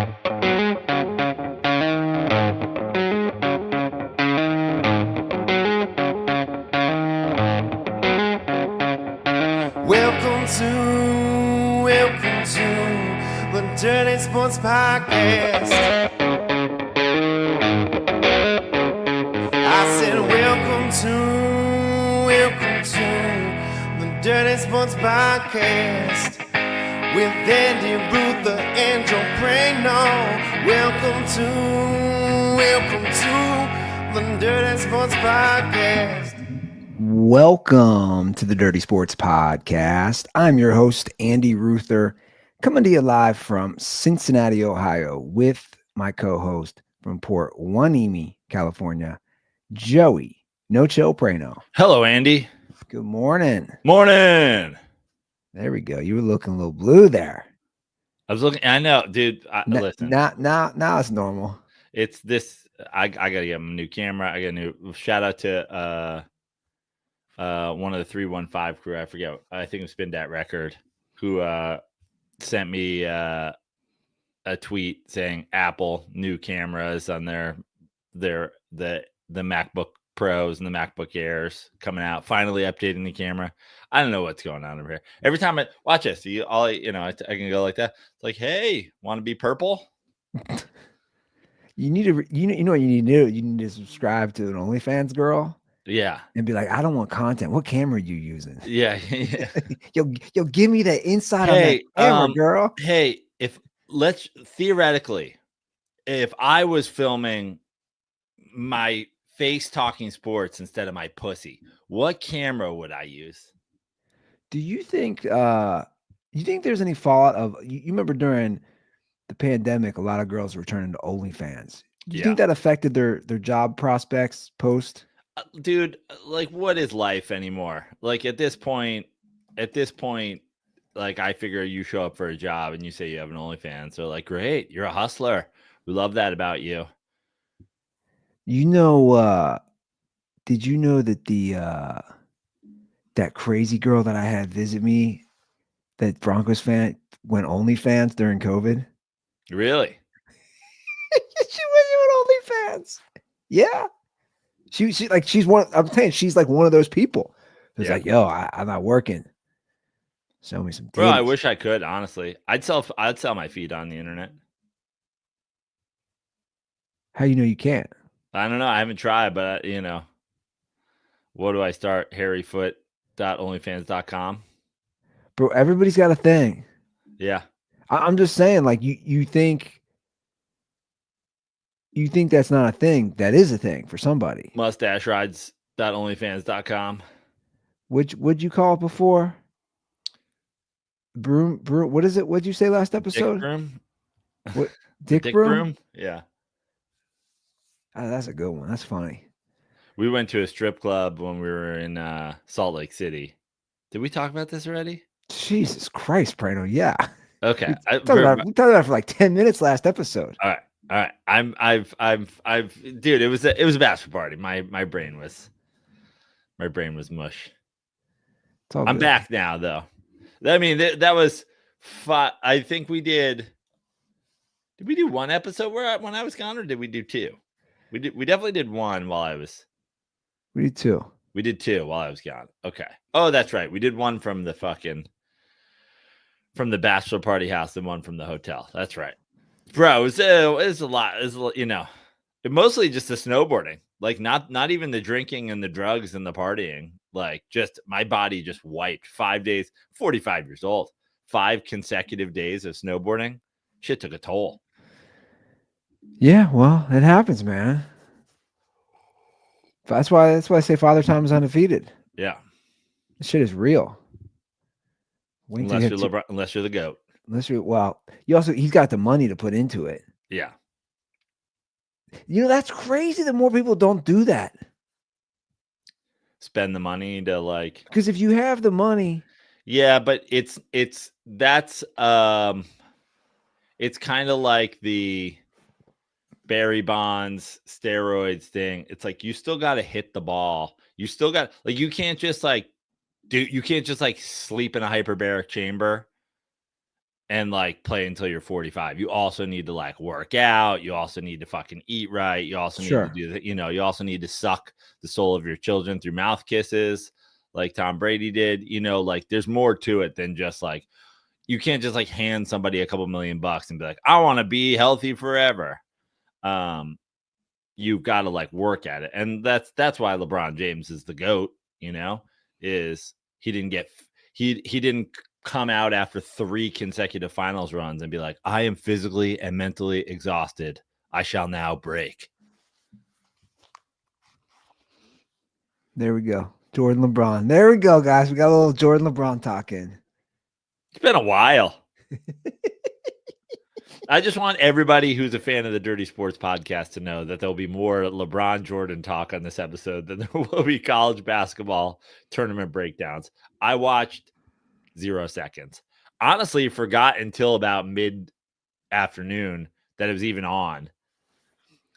Welcome to the Dirty Sports Podcast. I said welcome to the Dirty Sports Podcast with Andy Ruther and Joe Prano. Welcome to the Dirty Sports Podcast. Welcome to the Dirty Sports Podcast. I'm your host, Andy Ruther, coming to you live from Cincinnati, Ohio, with my co-host from Port Hueneme, California, Joey No Chill Prano. Hello, Andy. Good morning. Morning. There we go. You were looking a little blue there. I was looking. I know, dude. Listen. Now it's normal. It's this. I gotta get a new camera. I got a new shout out to one of the 315 crew. I forget. I think it was Spin Dat Record who sent me a tweet saying Apple new cameras on the MacBook Pros and the MacBook Airs coming out, finally updating the camera. I don't know what's going on over here. Every time I watch this, I can go like that. It's like, hey, want to be purple? You need to, you know what you need to do? You need to subscribe to an OnlyFans girl. Yeah. And be like, I don't want content. What camera are you using? Yeah. You'll give me the inside on that camera, girl. Hey, let's theoretically, if I was filming my face talking sports instead of my pussy, what camera would I use? Do you think there's any fallout of you remember during the pandemic, a lot of girls were turning to OnlyFans. Do you think that affected their job prospects post? Dude, like, what is life anymore? Like at this point, like I figure you show up for a job and you say you have an OnlyFans. So like, great, you're a hustler. We love that about you. You know, did you know that that crazy girl that I had visit me, that Broncos fan, went OnlyFans during COVID? Really? She went OnlyFans. Yeah. She's one. I'm saying she's like one of those people who's like, yo, I'm not working. Show me some titties. Bro, I wish I could, honestly. I'd sell my feed on the internet. How you know you can't? I don't know. I haven't tried, but what do I start? harryfoot.onlyfans.com. Bro, everybody's got a thing. Yeah. I'm just saying, like, you think that's not a thing. That is a thing for somebody. Mustacherides.onlyfans.com. What'd you call it before? Broom. What is it? What'd you say last episode? Dick broom. What? Dick broom? Yeah. Oh, that's a good one. That's funny. We went to a strip club when we were in Salt Lake City. Did we talk about this already? Jesus Christ, Prano. Yeah. Okay. We talked about it for like 10 minutes last episode. All right. Dude, it was a bachelor party. My brain was mush. I'm back now, though. I mean, that was fun. I think we did we do one episode when I was gone, or did we do two? We definitely did one while I was. We did two. We did two while I was gone. Okay. Oh, that's right. We did one from the bachelor party house and one from the hotel. That's right. Bro, it was a lot. It mostly just the snowboarding. Like not even the drinking and the drugs and the partying. Like just my body just wiped 5 days, 45 years old, 5 consecutive days of snowboarding. Shit took a toll. Yeah, well, it happens, man. That's why I say Father Time is undefeated. Yeah. This shit is real. Unless you're the GOAT. He's got the money to put into it. Yeah. That's crazy that more people don't do that. Spend the money to like. Because if you have the money. Yeah, but it's kind of like the Barry Bonds steroids thing. It's like you still got to hit the ball. You still got you can't just sleep in a hyperbaric chamber and like play until you're 45. You also need to like work out. You also need to fucking eat right. You also need to do that. You know, you also need to suck the soul of your children through mouth kisses like Tom Brady did. You know, like there's more to it than just like, you can't just like hand somebody a couple $1,000,000 and be like, I want to be healthy forever. You've got to like work at it. And that's why LeBron James is the GOAT, you know, is he didn't come out after 3 consecutive finals runs and be like, I am physically and mentally exhausted. I shall now break. There we go. Jordan LeBron. There we go, guys. We got a little Jordan LeBron talking. It's been a while. I just want everybody who's a fan of the Dirty Sports Podcast to know that there'll be more LeBron Jordan talk on this episode than there will be college basketball tournament breakdowns. I watched 0 seconds. Honestly, forgot until about mid-afternoon that it was even on.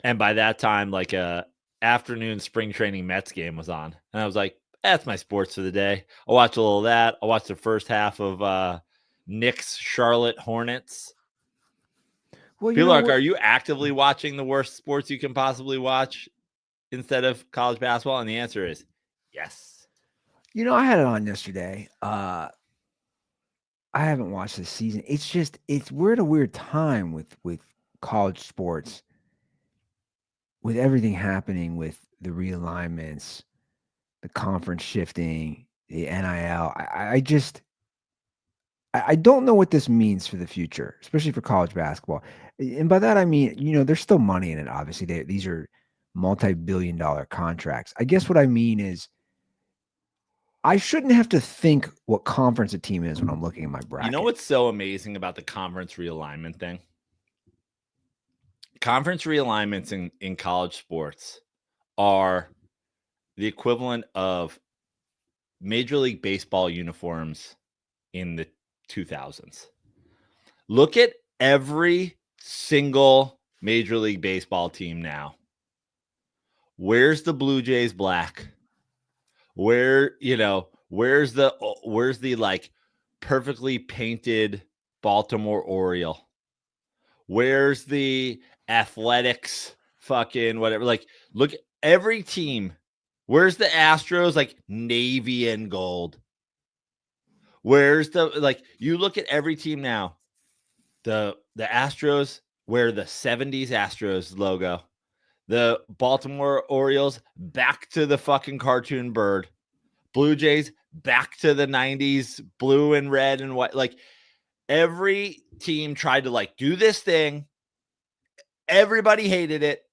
And by that time, like a afternoon spring training Mets game was on. And I was like, that's my sports for the day. I'll watch a little of that. I'll watch the first half of Knicks Charlotte Hornets. Well, people are you actively watching the worst sports you can possibly watch instead of college basketball? And the answer is yes. You know, I had it on yesterday. I haven't watched this season. We're at a weird time with college sports, with everything happening with the realignments, the conference shifting, the NIL. I don't know what this means for the future, especially for college basketball. And by that, I mean, you know, there's still money in it. Obviously, these are multi-billion-dollar contracts. I guess what I mean is I shouldn't have to think what conference a team is when I'm looking at my bracket. You know what's so amazing about the conference realignment thing? Conference realignments in college sports are the equivalent of Major League Baseball uniforms in the 2000s. Look at every single Major League Baseball team now. Where's the Blue Jays black? Where's the like perfectly painted Baltimore Oriole? Where's the Athletics fucking whatever? Like, look, every team. Where's the Astros? Like navy and gold. Where's you look at every team now. The Astros wear the 70s Astros logo. The Baltimore Orioles back to the fucking cartoon bird. Blue Jays back to the 90s blue and red and white. Like every team tried to like do this thing. Everybody hated it.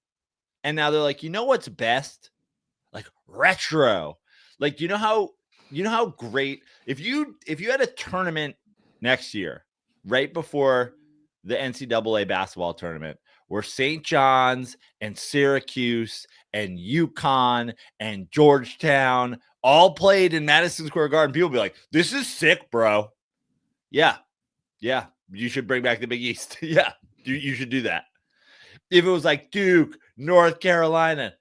And now they're like, you know what's best? Like retro. Like, you know how great if you had a tournament next year, right before the NCAA basketball tournament, where St. John's and Syracuse and UConn and Georgetown all played in Madison Square Garden, people be like, this is sick, bro. Yeah. You should bring back the Big East. Yeah, you should do that. If it was like Duke, North Carolina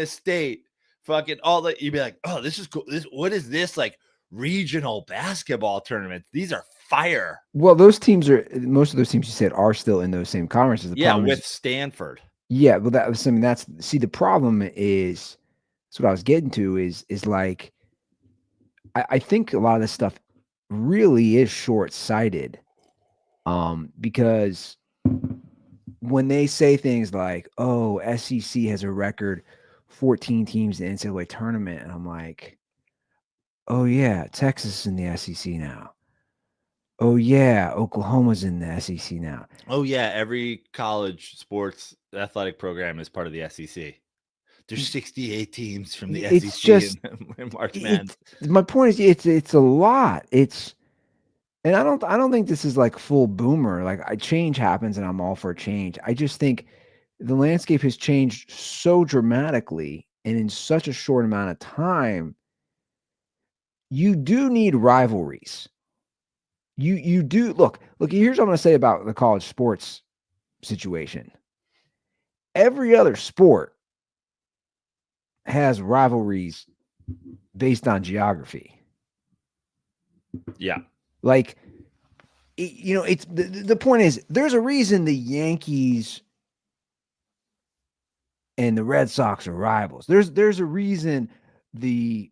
State, fucking all that, you'd be like, oh, this is cool. What is this like regional basketball tournament? These are fire. Well, most of those teams you said are still in those same conferences. With Stanford. Yeah, well, the problem is, that's what I was getting to is like, I think a lot of this stuff really is short-sighted, because when they say things like, oh, SEC has a record 14 teams in the NCAA tournament, and I'm like, oh yeah, Texas is in the SEC now. Oh yeah, Oklahoma's in the SEC now. Oh yeah, every college sports athletic program is part of the SEC. There's 68 teams from the SEC just, in March Madness. My point is, it's a lot. And I don't think this is like full boomer. Like change happens, and I'm all for change. I just think the landscape has changed so dramatically, and in such a short amount of time. You do need rivalries. You do look. Here's what I'm going to say about the college sports situation. Every other sport has rivalries based on geography. Yeah. Like it's the point is there's a reason the Yankees and the Red Sox are rivals. There's a reason the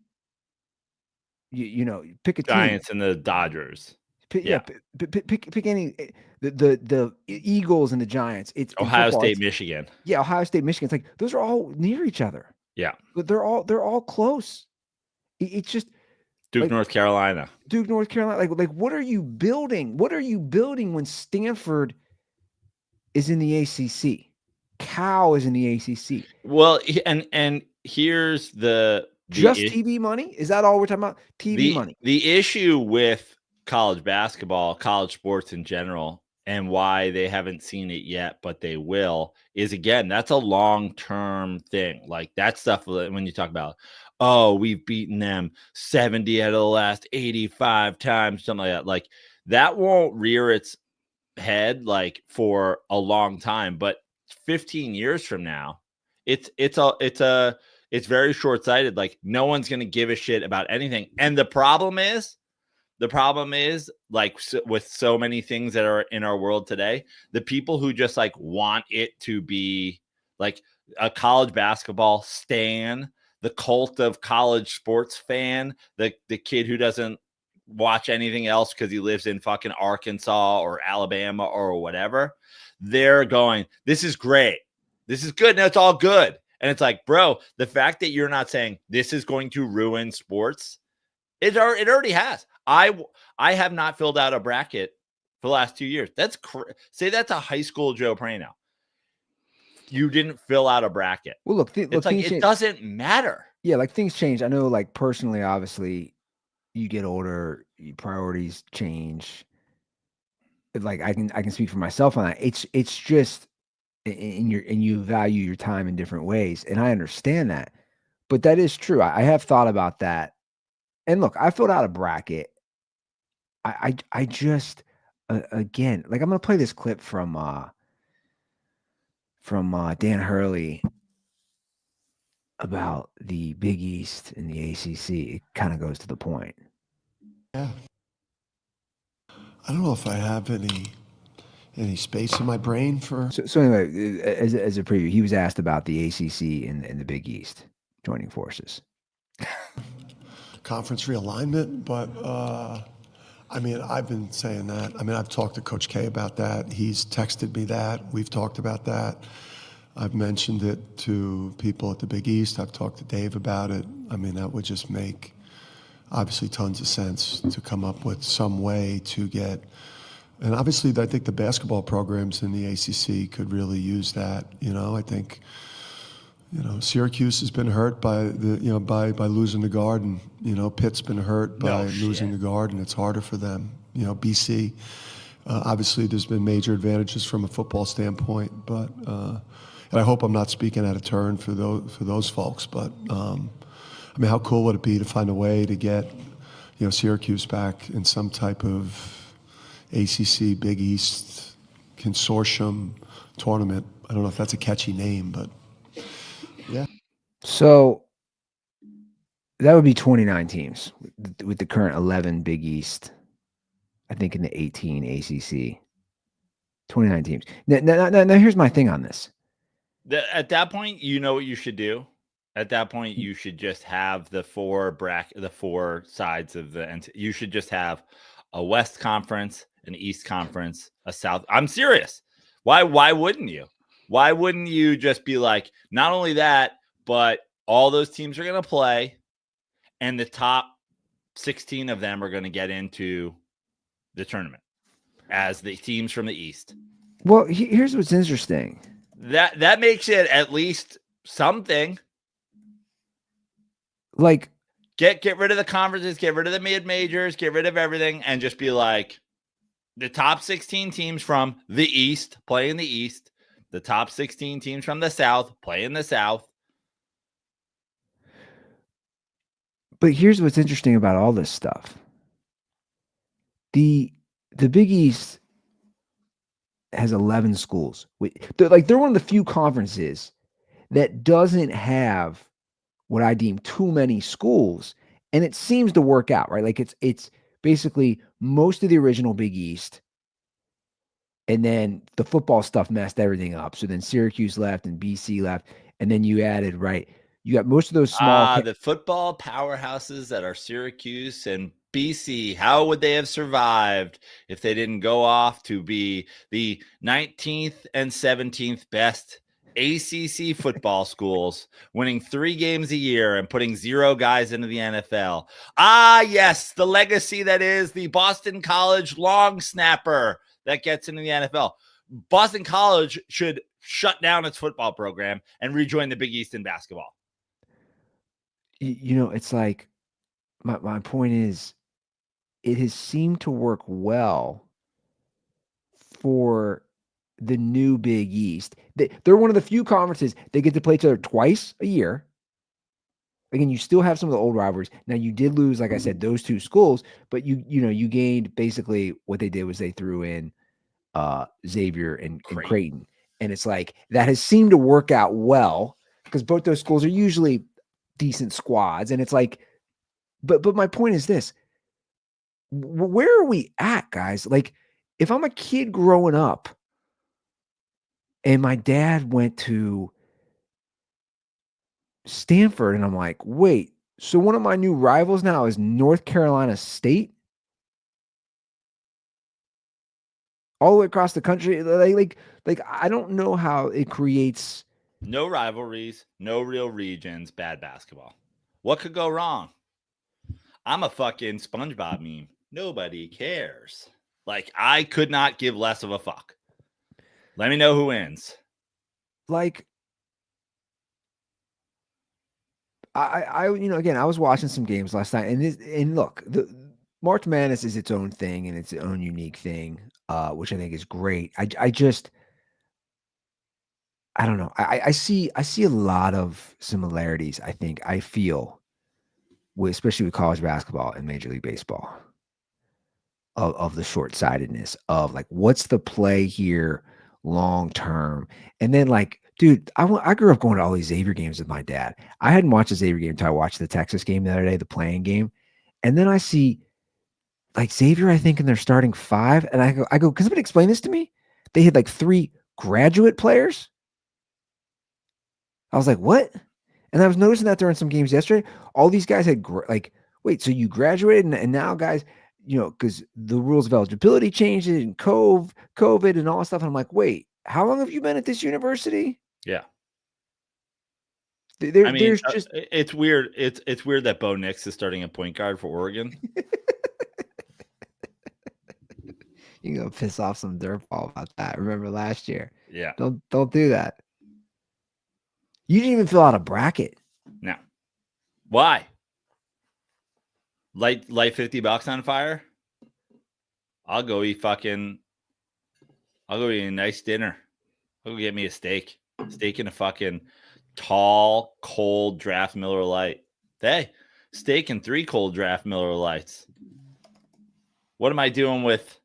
pick a team. Giants and the Dodgers. Pick, Yeah. pick any the Eagles and the Giants. It's in Ohio football, State, it's, Michigan. yeah, Ohio State, Michigan. It's like those are all near each other. Yeah. But they're all close. It's just Duke, like, North Carolina. Duke, North Carolina. Like what are you building? What are you building when Stanford is in the ACC? Cal is in the ACC. Well, and here's the Just TV money? Is that all we're talking about? TV money. The issue with college basketball, college sports in general, and why they haven't seen it yet, but they will, is again, that's a long-term thing. Like that stuff when you talk about, oh, we've beaten them 70 out of the last 85 times, something like that. Like that won't rear its head like for a long time, but 15 years from now, it's very short-sighted. Like no one's going to give a shit about anything. And the problem is like with so many things that are in our world today, the people who just like want it to be like a college basketball stan, the cult of college sports fan, the kid who doesn't watch anything else because he lives in fucking Arkansas or Alabama or whatever, they're going, this is great. This is good. And it's all good. And it's like, bro, the fact that you're not saying this is going to ruin sports, it already has. I have not filled out a bracket for the last 2 years. That's say that's a high school Joe Prano. You didn't fill out a bracket. Well, look, it's like it doesn't matter. Yeah, like things change. I know, like personally, obviously, you get older, your priorities change. Like I can speak for myself on that. It's just and you value your time in different ways, and I understand that. But that is true. I have thought about that. And look, I filled out a bracket. I just again, like I'm gonna play this clip from Dan Hurley about the Big East and the ACC. It kind of goes to the point. Yeah. I don't know if I have any space in my brain for. So anyway, as a preview, he was asked about the ACC and the Big East joining forces. Conference realignment, but I mean, I've been saying that. I mean, I've talked to Coach K about that. He's texted me that. We've talked about that. I've mentioned it to people at the Big East. I've talked to Dave about it. I mean, that would just make obviously tons of sense to come up with some way to get. And obviously, I think the basketball programs in the ACC could really use that. I think. Syracuse has been hurt by by losing the Garden. Pitt's been hurt by losing the Garden. It's harder for them. BC. Obviously, there's been major advantages from a football standpoint, but and I hope I'm not speaking out of turn for those folks. But I mean, how cool would it be to find a way to get Syracuse back in some type of ACC Big East consortium tournament? I don't know if that's a catchy name, but. Yeah. So that would be 29 teams with the current 11 Big East. I think in the 18 ACC. 29 teams. Now here's my thing on this. At that point, you know what you should do. At that point, you should just have the four sides of the. You should just have a West Conference, an East Conference, a South. I'm serious. Why wouldn't you? Why wouldn't you just be like, not only that, but all those teams are going to play, and the top 16 of them are going to get into the tournament as the teams from the East? Well, here's what's interesting. That makes it at least something. Like, get rid of the conferences, get rid of the mid-majors, get rid of everything, and just be like, the top 16 teams from the East play in the East. The top 16 teams from the South play in the South. But here's what's interesting about all this stuff. The Big East has 11 schools. They're one of the few conferences that doesn't have what I deem too many schools, and it seems to work out, right? Like it's basically most of the original Big East And then the football stuff messed everything up. So then Syracuse left and BC left. And then you added, right? You got most of those small. The football powerhouses that are Syracuse and BC, how would they have survived if they didn't go off to be the 19th and 17th best ACC football schools, winning 3 games a year and putting 0 guys into the NFL? Ah, yes, the legacy that is the Boston College long snapper that gets into the NFL. Boston College should shut down its football program and rejoin the Big East in basketball. It's like my point is it has seemed to work well for the new Big East. They're one of the few conferences they get to play each other twice a year. Again, you still have some of the old rivalries. Now you did lose, like I said, those 2 schools, but you gained basically what they did was they threw in Xavier and Creighton. And it's like that has seemed to work out well because both those schools are usually decent squads. And it's like, but my point is this: where are we at, guys? Like, if I'm a kid growing up and my dad went to Stanford and I'm like, wait, so one of my new rivals now is North Carolina State? All the way across the country. Like I don't know how it creates no rivalries, no real regions, bad basketball. What could go wrong? I'm a fucking SpongeBob meme. Nobody cares. Like, I could not give less of a fuck. Let me know who wins. Like, I again, I was watching some games last night, and look, the March Madness is its own thing and its own unique thing, which I think is great. I don't know. I see a lot of similarities. I feel especially with college basketball and Major League Baseball, of the short-sightedness of like, what's the play here long term? And then like, dude, I grew up going to all these Xavier games with my dad. I hadn't watched a Xavier game until I watched the Texas game the other day, the playing game. And then I see like Xavier, I think, in their starting 5. And I go, can somebody explain this to me? They had like 3 graduate players. I was like, what? And I was noticing that during some games yesterday, all these guys had wait, so you graduated and now guys, because the rules of eligibility changed and COVID and all that stuff. And I'm like, wait, how long have you been at this university? Yeah. There's just it's weird. It's weird that Bo Nix is starting a point guard for Oregon. You're gonna piss off some dirtball about that. Remember last year? Yeah. Don't do that. You didn't even fill out a bracket. No. Why? Light $50 on fire? I'll go eat a nice dinner. I'll go get me a steak. Steak and a fucking tall, cold draft Miller Lite. Hey, steak and 3 cold draft Miller Lights. What am I doing with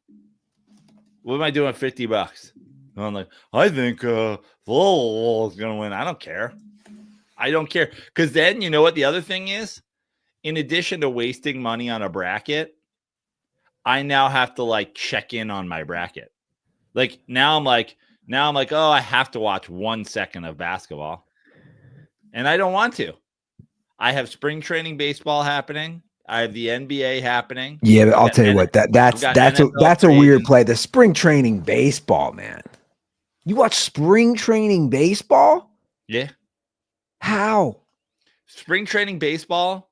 $50? And I'm like, I think Lowell is gonna win. I don't care. Because then you know what the other thing is? In addition to wasting money on a bracket, I now have to like check in on my bracket. Like now I'm like, oh, I have to watch 1 second of basketball. And I don't want to. I have spring training baseball happening. I have the NBA happening. Yeah, but I'll tell you what, that's a weird play. The spring training baseball, man. You watch spring training baseball? Yeah. How? Spring training baseball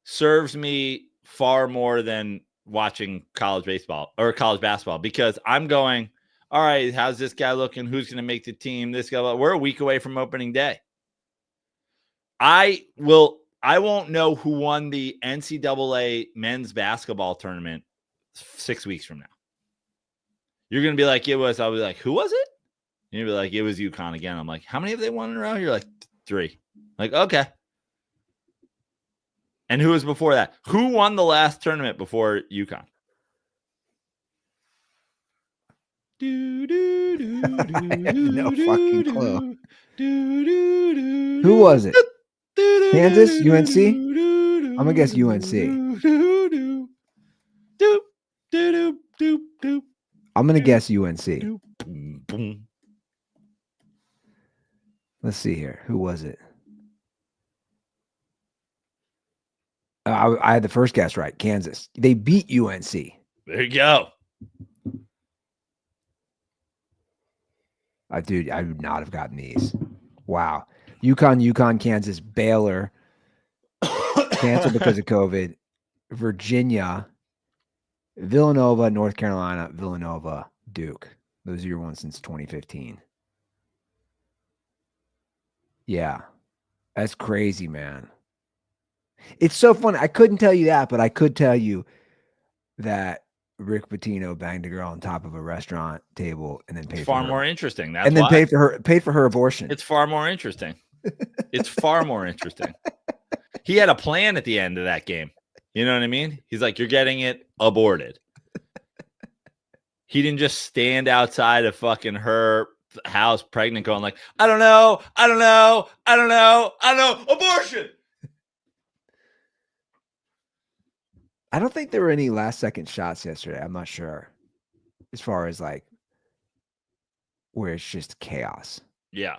serves me far more than watching college baseball or college basketball, because I'm going, all right, how's this guy looking? Who's going to make the team? This guy, we're a week away from opening day. I won't know who won the NCAA men's basketball tournament 6 weeks from now. You're going to be like, I'll be like, who was it? And you'll be like, it was UConn again. I'm like, how many have they won in a row? You're like, 3. Like, okay. And who was before that? Who won the last tournament before UConn? No fucking clue. Who was it? Kansas? UNC? I'm going to guess UNC. I'm going to guess UNC. Boom, boom. Let's see here. Who was it? I had the first guess right. Kansas. They beat UNC. There you go. Dude, I would not have gotten these. Wow. UConn, Kansas, Baylor, canceled because of COVID. Virginia, Villanova, North Carolina, Villanova, Duke. Those are your ones since 2015. Yeah. That's crazy, man. It's so funny. I couldn't tell you that, but I could tell you that Rick Pitino banged a girl on top of a restaurant table and then paid It's for far her, more interesting. That's and then why. paid for her abortion. It's far more interesting. It's far more interesting. He had a plan at the end of that game. You know what I mean? He's like, you're getting it aborted. He didn't just stand outside of fucking her house pregnant going like, I don't know, abortion. I don't think there were any last second shots yesterday. I'm not sure. As far as like where it's just chaos. Yeah.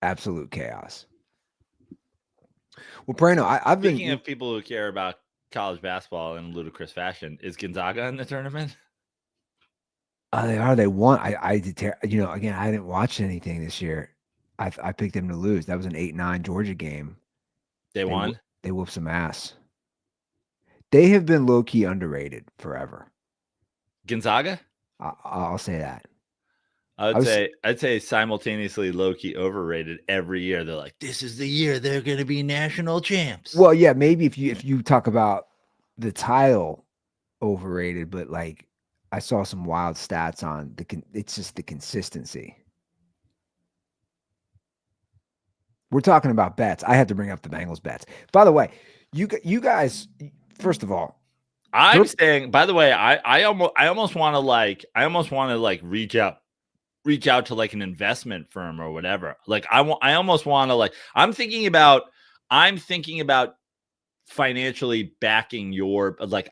Absolute chaos. Well, Prano, I've been Speaking of people who care about college basketball in ludicrous fashion, is Gonzaga in the tournament? They are. They won. I did. Again, I didn't watch anything this year. I picked them to lose. That was an 8-9 Georgia game. They won. They whooped some ass. They have been low key underrated forever. Gonzaga? I'll say that. I'd say simultaneously low key overrated every year. They're like, this is the year they're going to be national champs. Well, yeah, maybe if you talk about the title, overrated, but like I saw some wild stats on it's just the consistency. We're talking about bets. I had to bring up the Bengals bets. By the way, you guys, first of all, I'm saying, by the way, I almost want to reach out to like an investment firm or whatever. Like I almost want to like, I'm thinking about financially backing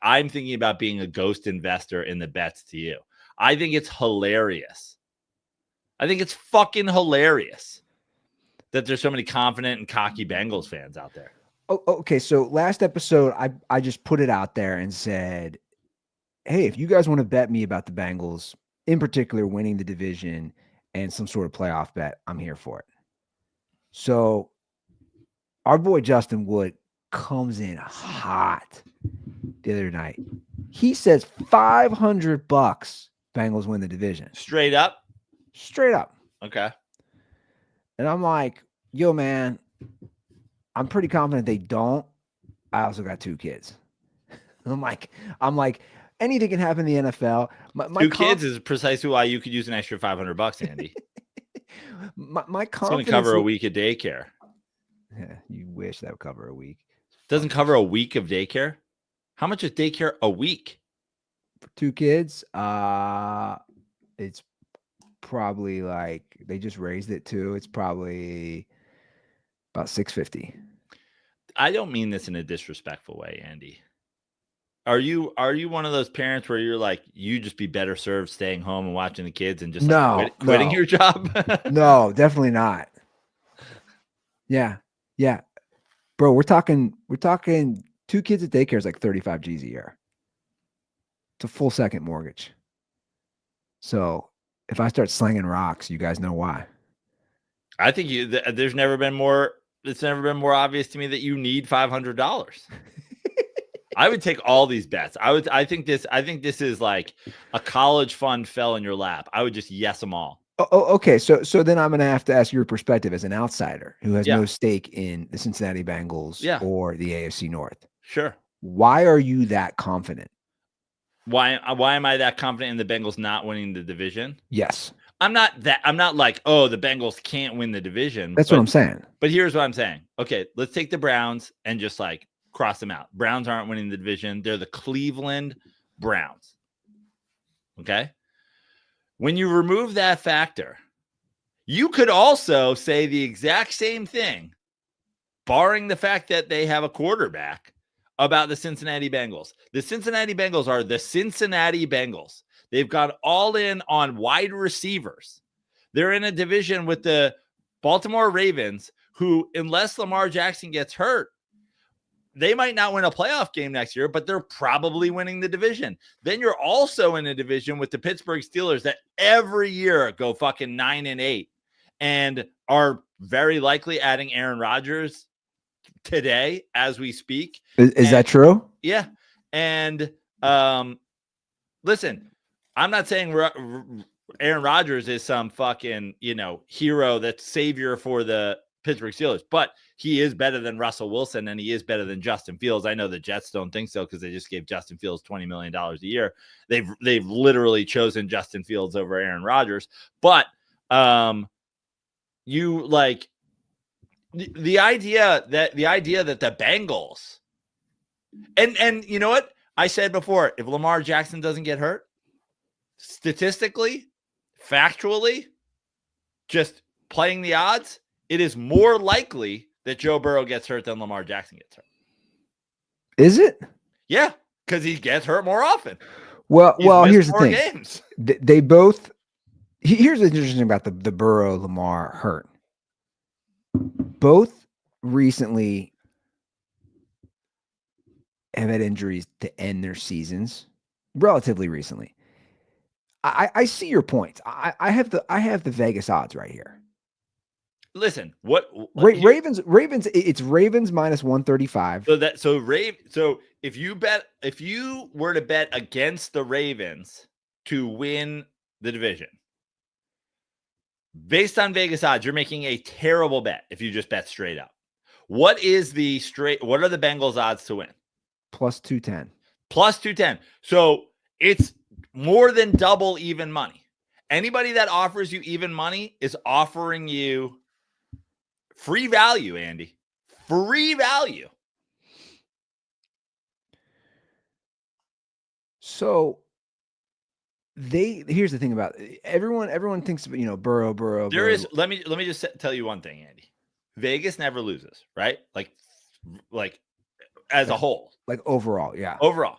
I'm thinking about being a ghost investor in the bets to you. I think it's hilarious. I think it's fucking hilarious that there's so many confident and cocky Bengals fans out there. Oh, okay. So last episode, I just put it out there and said, hey, if you guys want to bet me about the Bengals, in particular winning the division and some sort of playoff bet, I'm here for it. So our boy Justin Wood comes in hot the other night. He says $500 Bengals win the division. Straight up? Straight up. Okay. And I'm like, yo, man, I'm pretty confident they don't. I also got 2 kids. I'm like, anything can happen in the NFL. My 2 kids is precisely why you could use an extra $500, Andy. my confidence. It's going to cover a week of daycare. Yeah, you wish that would cover a week. Doesn't cover a week of daycare. How much is daycare a week? For 2 kids, it's probably like they just raised it too. It's probably about $650. I don't mean this in a disrespectful way, Andy. Are you one of those parents where you're like, you just be better served staying home and watching the kids and just quitting your job? No, definitely not. Yeah. Bro, we're talking 2 kids at daycare is like 35 G's a year. It's a full second mortgage. So if I start slinging rocks, you guys know why. I think it's never been more obvious to me that you need $500. I would take all these bets. I think this is like a college fund fell in your lap. I would just yes them all. Oh, okay. So then I'm going to have to ask your perspective as an outsider who has no stake in the Cincinnati Bengals or the AFC North. Sure. Why are you that confident? Why am I that confident in the Bengals not winning the division? Yes. I'm not like, oh, the Bengals can't win the division. That's what I'm saying. But here's what I'm saying. Okay, let's take the Browns and just like cross them out. Browns aren't winning the division. They're the Cleveland Browns. Okay. When you remove that factor, you could also say the exact same thing, barring the fact that they have a quarterback, about the Cincinnati Bengals. The Cincinnati Bengals are the Cincinnati Bengals. They've gone all in on wide receivers. They're in a division with the Baltimore Ravens, who, unless Lamar Jackson gets hurt, they might not win a playoff game next year, but they're probably winning the division. Then you're also in a division with the Pittsburgh Steelers that every year go fucking 9-8 and are very likely adding Aaron Rodgers today as we speak. Is that true? Yeah. And listen, I'm not saying Aaron Rodgers is some fucking, hero that's savior for the Pittsburgh Steelers, but he is better than Russell Wilson and he is better than Justin Fields. I know the Jets don't think so because they just gave Justin Fields $20 million a year. They've literally chosen Justin Fields over Aaron Rodgers. But you like the idea that the Bengals and you know what I said before, if Lamar Jackson doesn't get hurt, statistically, factually, just playing the odds, it is more likely that Joe Burrow gets hurt than Lamar Jackson gets hurt. Is it? Yeah, because he gets hurt more often. Well, here's the thing. Games. They both. Here's what's interesting about the Burrow Lamar hurt. Both recently have had injuries to end their seasons. Relatively recently. I see your point. I have the Vegas odds right here. Listen, Ravens? It's Ravens minus 135. So if you were to bet against the Ravens to win the division, based on Vegas odds, you're making a terrible bet if you just bet straight up. What are the Bengals odds to win? Plus 210. Plus 210. So it's more than double even money. Anybody that offers you even money is offering you free value, Andy. Free value. So here's the thing about it. Everyone thinks about, Burrow. Let me just tell you one thing, Andy. Vegas never loses, right? Like as a whole. Like overall, yeah. Overall.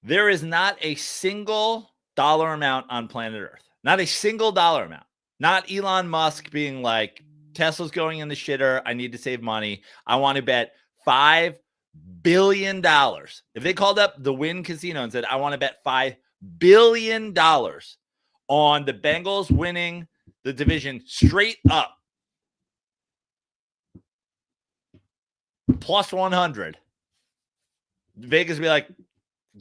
There is not a single dollar amount on planet Earth. Not a single dollar amount. Not Elon Musk being like, Tesla's going in the shitter. I need to save money. I want to bet $5 billion. If they called up the Wynn Casino and said, I want to bet $5 billion on the Bengals winning the division straight up, plus 100, Vegas would be like,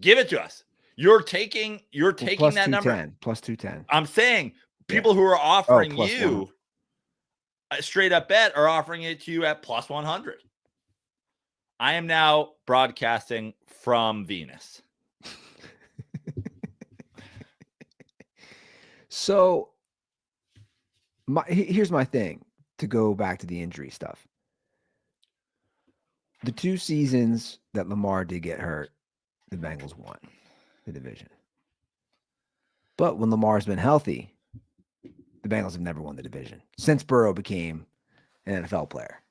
give it to us. You're taking that number. Plus 210. I'm saying people who are offering you 100. a straight up bet are offering it to you at plus 100. I am now broadcasting from Venus. So here's my thing to go back to the injury stuff. The 2 seasons that Lamar did get hurt, the Bengals won the division. But when Lamar's been healthy, the Bengals have never won the division since Burrow became an NFL player.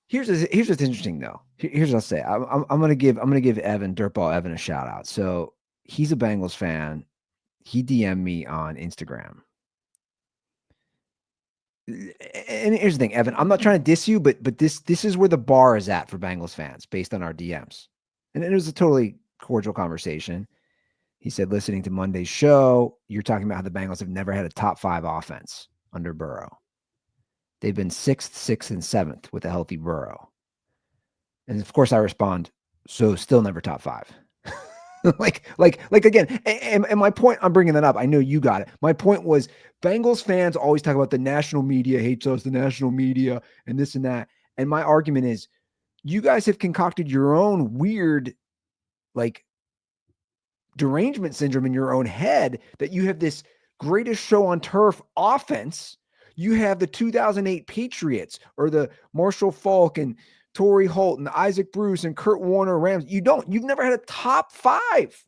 Here's what's interesting though. Here's what I'll say. I'm gonna give Dirtball Evan a shout out. So he's a Bengals fan. He DM'd me on Instagram. And here's the thing, Evan, I'm not trying to diss you, but this is where the bar is at for Bengals fans based on our DMs. And it was a totally cordial conversation. He said, listening to Monday's show, you're talking about how the Bengals have never had a top 5 offense under Burrow. They've been 6th, and 7th with a healthy Burrow. And of course I respond, so still never top 5. like again, and my point, I'm bringing that up. I know you got it. My point was Bengals fans always talk about the national media hates us, the national media and this and that. And my argument is you guys have concocted your own weird, derangement syndrome in your own head that you have this greatest show on turf offense. You have the 2008 Patriots or the Marshall Faulk and Torrey Holt and Isaac Bruce and Kurt Warner Rams. You've never had a top 5.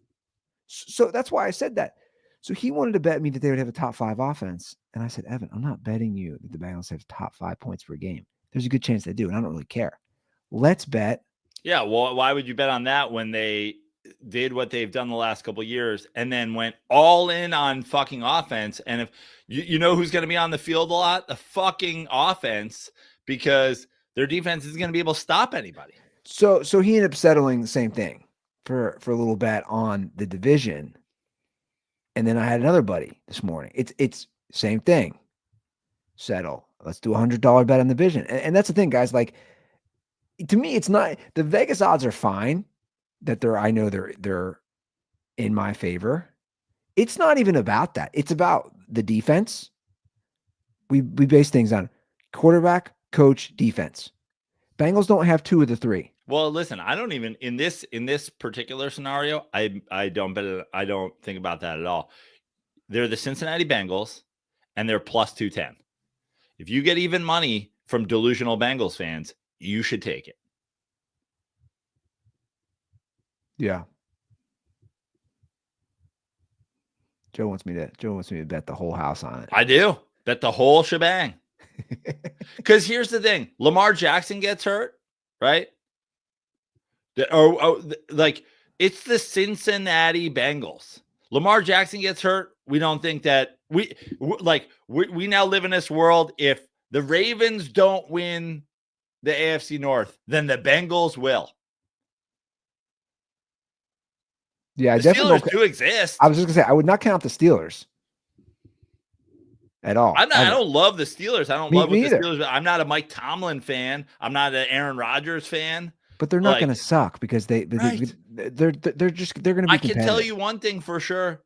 So that's why I said that. So he wanted to bet me that they would have a top 5 offense. And I said, Evan, I'm not betting you that the Bengals have top 5 points per game. There's a good chance they do. And I don't really care. Let's bet. Yeah. Well, why would you bet on that when they did what they've done the last couple of years and then went all in on fucking offense. And if you know who's going to be on the field a lot, the fucking offense, because their defense isn't going to be able to stop anybody. So he ended up settling the same thing for a little bet on the division. And then I had another buddy this morning. It's same thing. Settle. Let's do $100 bet on the division. And that's the thing, guys. Like, to me, it's not, the Vegas odds are fine. That I know they're in my favor. It's not even about that. It's about the defense. We base things on quarterback, coach, defense. Bengals don't have two of the three. Well, listen, I don't even in this particular scenario, I don't bet it, I don't think about that at all. They're the Cincinnati Bengals and they're plus 210. If you get even money from delusional Bengals fans, you should take it. Yeah. Joe wants me to bet the whole house on it. I do. Bet the whole shebang. Because here's the thing. Lamar Jackson gets hurt, right? Like, it's the Cincinnati Bengals. Lamar Jackson gets hurt. We don't think that we now live in this world. If the Ravens don't win the AFC North, then the Bengals will. Yeah, the Steelers do exist. I was just gonna say I would not count the Steelers at all. I don't love the Steelers. I don't love what the either. Steelers. I'm not a Mike Tomlin fan. I'm not an Aaron Rodgers fan. But they're not going to suck because they're going to be. I can tell you one thing for sure: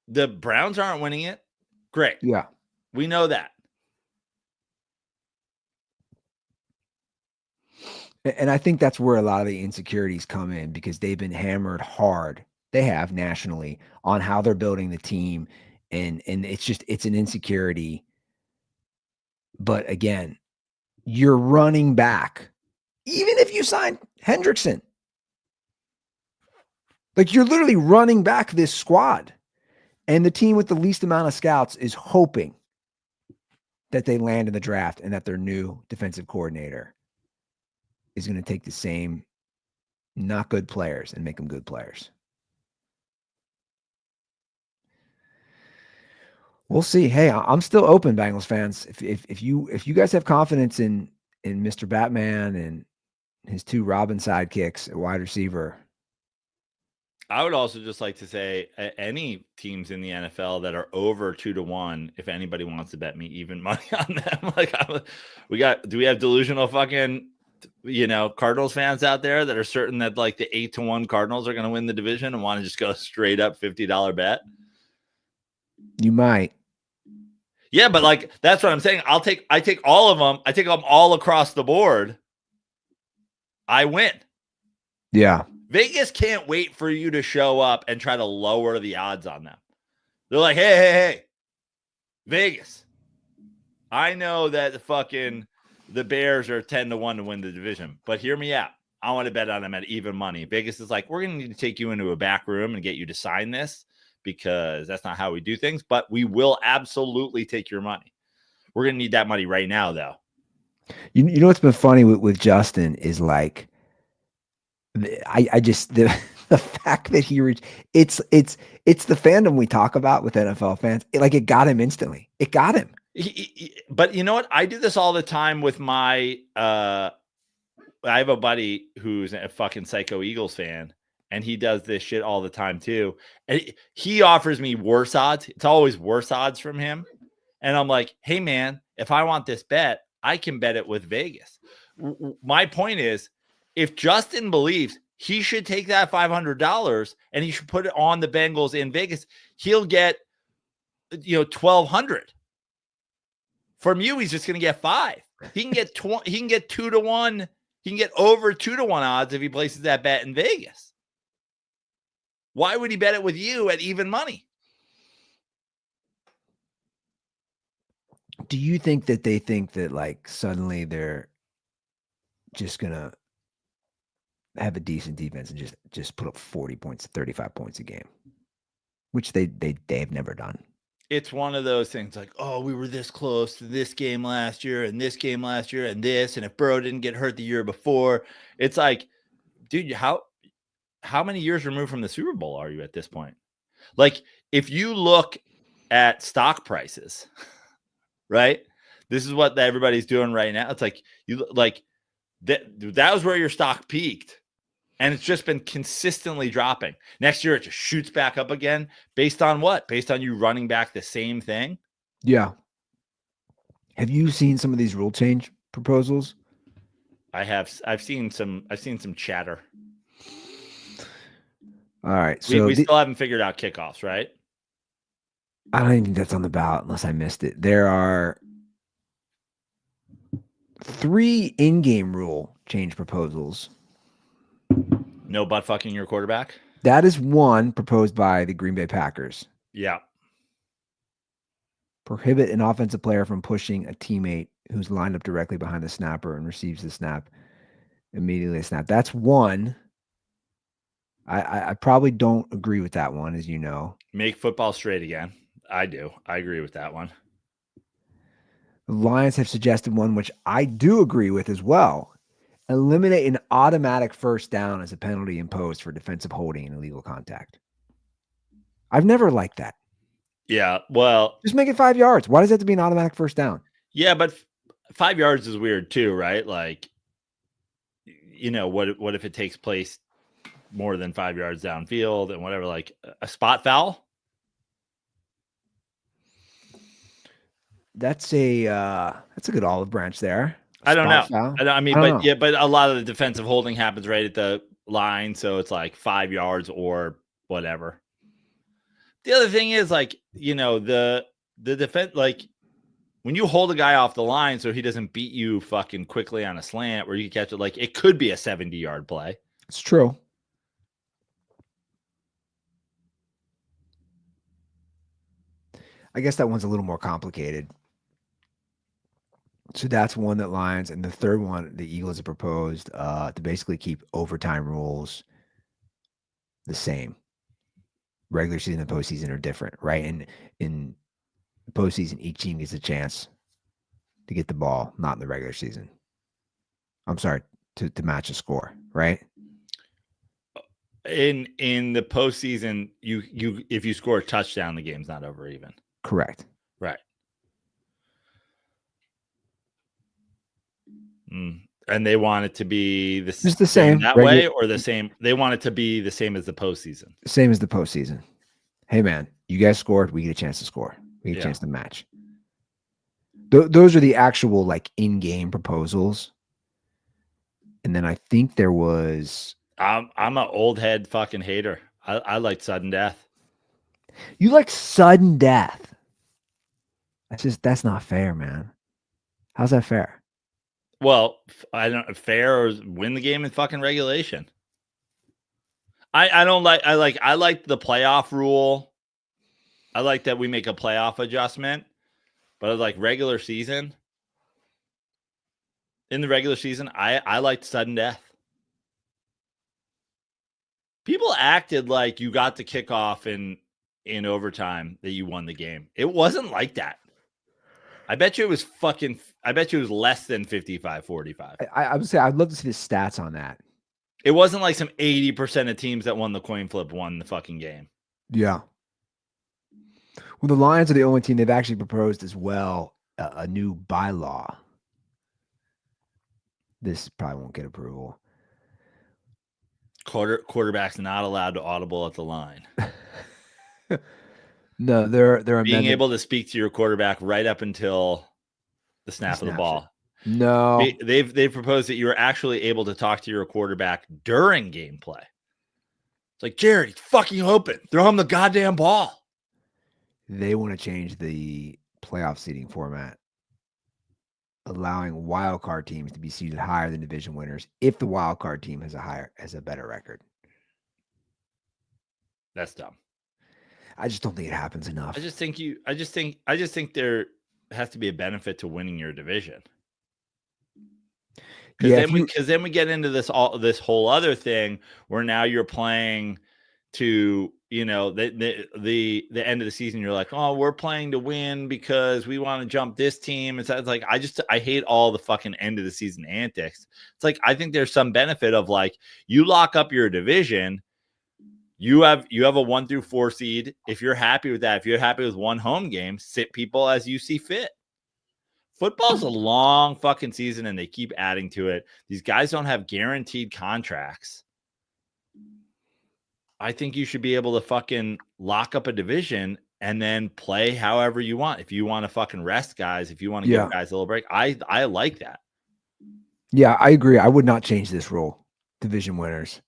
the Browns aren't winning it. Great. Yeah, we know that. And I think that's where a lot of the insecurities come in because they've been hammered hard. They have nationally on how they're building the team. And it's an insecurity. But again, you're running back. Even if you sign Hendrickson. Like, you're literally running back this squad. And the team with the least amount of scouts is hoping that they land in the draft and that their new defensive coordinator is going to take the same not good players and make them good players. We'll see. Hey, I'm still open, Bengals fans. If you guys have confidence in Mr. Batman and his two Robin sidekicks at wide receiver. I would also just like to say any teams in the NFL that are over 2-1, if anybody wants to bet me even money on them, do we have delusional fucking, Cardinals fans out there that are certain that like the 8-1 Cardinals are going to win the division and want to just go straight up $50 bet? You might. Yeah, but like, that's what I'm saying. I take all of them. I take them all across the board. I win. Yeah. Vegas can't wait for you to show up and try to lower the odds on them. They're like, hey, Vegas. I know that the Bears are 10-1 to win the division, but hear me out. I want to bet on them at even money. Vegas is like, we're going to need to take you into a back room and get you to sign this because that's not how we do things, but we will absolutely take your money. We're going to need that money right now, though. You know what's been funny with Justin is like, I just the fact that he it's the fandom we talk about with NFL fans. It got him instantly. It got him. But you know what? I do this all the time with my. I have a buddy who's a fucking psycho Eagles fan, and he does this shit all the time too. And he offers me worse odds. It's always worse odds from him, and I'm like, hey man, if I want this bet, I can bet it with Vegas. My point is, if Justin believes he should take that $500 and he should put it on the Bengals in Vegas, he'll get, $1,200. From you, he's just going to get $5. He can get 2-1. He can get over 2-1 odds if he places that bet in Vegas. Why would he bet it with you at even money? Do you think that they think that like suddenly they're just gonna have a decent defense and just put up 40 points, 35 points a game, which they have never done? It's one of those things like, oh, we were this close to this game last year and this game last year and this, and if Burrow didn't get hurt the year before, it's like, dude, how how many years removed from the Super Bowl are you at this point? Like, if you look at stock prices, right? This is what everybody's doing right now. It's like that was where your stock peaked. And it's just been consistently dropping. Next year, it just shoots back up again. Based on what? Based on you running back the same thing? Yeah. Have you seen some of these rule change proposals? I have. I've seen some chatter. All right. So we still haven't figured out kickoffs, right? I don't even think that's on the ballot unless I missed it. There are 3 in-game rule change proposals. No butt fucking your quarterback. That is one proposed by the Green Bay Packers. Yeah. Prohibit an offensive player from pushing a teammate who's lined up directly behind the snapper and receives the snap immediately. That's one. I probably don't agree with that one, as you know. Make football straight again. I do. I agree with that one. The Lions have suggested one which I do agree with as well. Eliminate an automatic first down as a penalty imposed for defensive holding and illegal contact. I've never liked that. Yeah, well, just make it 5 yards. Why does it have to be an automatic first down? Yeah, but 5 yards is weird too, right? Like, what if it takes place more than 5 yards downfield and whatever? Like a spot foul. That's a good olive branch there. I don't know. Foul. But a lot of the defensive holding happens right at the line, so it's like 5 yards or whatever. The other thing is the defense, when you hold a guy off the line so he doesn't beat you fucking quickly on a slant where you can catch it, it could be a 70-yard play. It's true. I guess that one's a little more complicated. So that's one that Lions, and the third one the Eagles have proposed to basically keep overtime rules the same. Regular season and postseason are different, right? And in postseason, each team gets a chance to get the ball, not in the regular season. I'm sorry, to match a score, right? In the postseason, you if you score a touchdown, the game's not over even. Correct. Right. And they want it to be the same that way, or the same. They want it to be the same as the postseason. Same as the postseason. Hey man, you guys scored. We get a chance to score. We get a chance to match. Those are the actual in-game proposals. And then I think there was. I'm an old head fucking hater. I like sudden death. You like sudden death? That's not fair, man. How's that fair? Well, I don't fair or win the game in fucking regulation. I like the playoff rule. I like that we make a playoff adjustment, but regular season. In the regular season, I liked sudden death. People acted like you got the kickoff in overtime that you won the game. It wasn't like that. I bet you it was less than 55-45. I would say I'd love to see the stats on that. It wasn't like some 80% of teams that won the coin flip won the fucking game. Yeah. Well, the Lions are the only team they've actually proposed as well a new bylaw. This probably won't get approval. Quarterback's not allowed to audible at the line. No, they're being able to speak to your quarterback right up until the snap of the ball. No, they've proposed that you are actually able to talk to your quarterback during gameplay. It's like, Jared, he's fucking open. Throw him the goddamn ball. They want to change the playoff seeding format, allowing wild card teams to be seeded higher than division winners if the wild card team has a better record. That's dumb. I just don't think it happens enough. I just think there has to be a benefit to winning your division. Because then we get into this whole other thing where now you're playing to the end of the season. You're like, oh, we're playing to win because we want to jump this team. It's like I hate all the fucking end of the season antics. It's like I think there's some benefit of you lock up your division. You have a 1-4 seed. If you're happy with that, if you're happy with one home game, sit people as you see fit. Football's a long fucking season and they keep adding to it. These guys don't have guaranteed contracts. I think you should be able to fucking lock up a division and then play however you want. If you want to fucking rest guys, if you want to give guys a little break, I like that. Yeah, I agree. I would not change this rule. Division winners.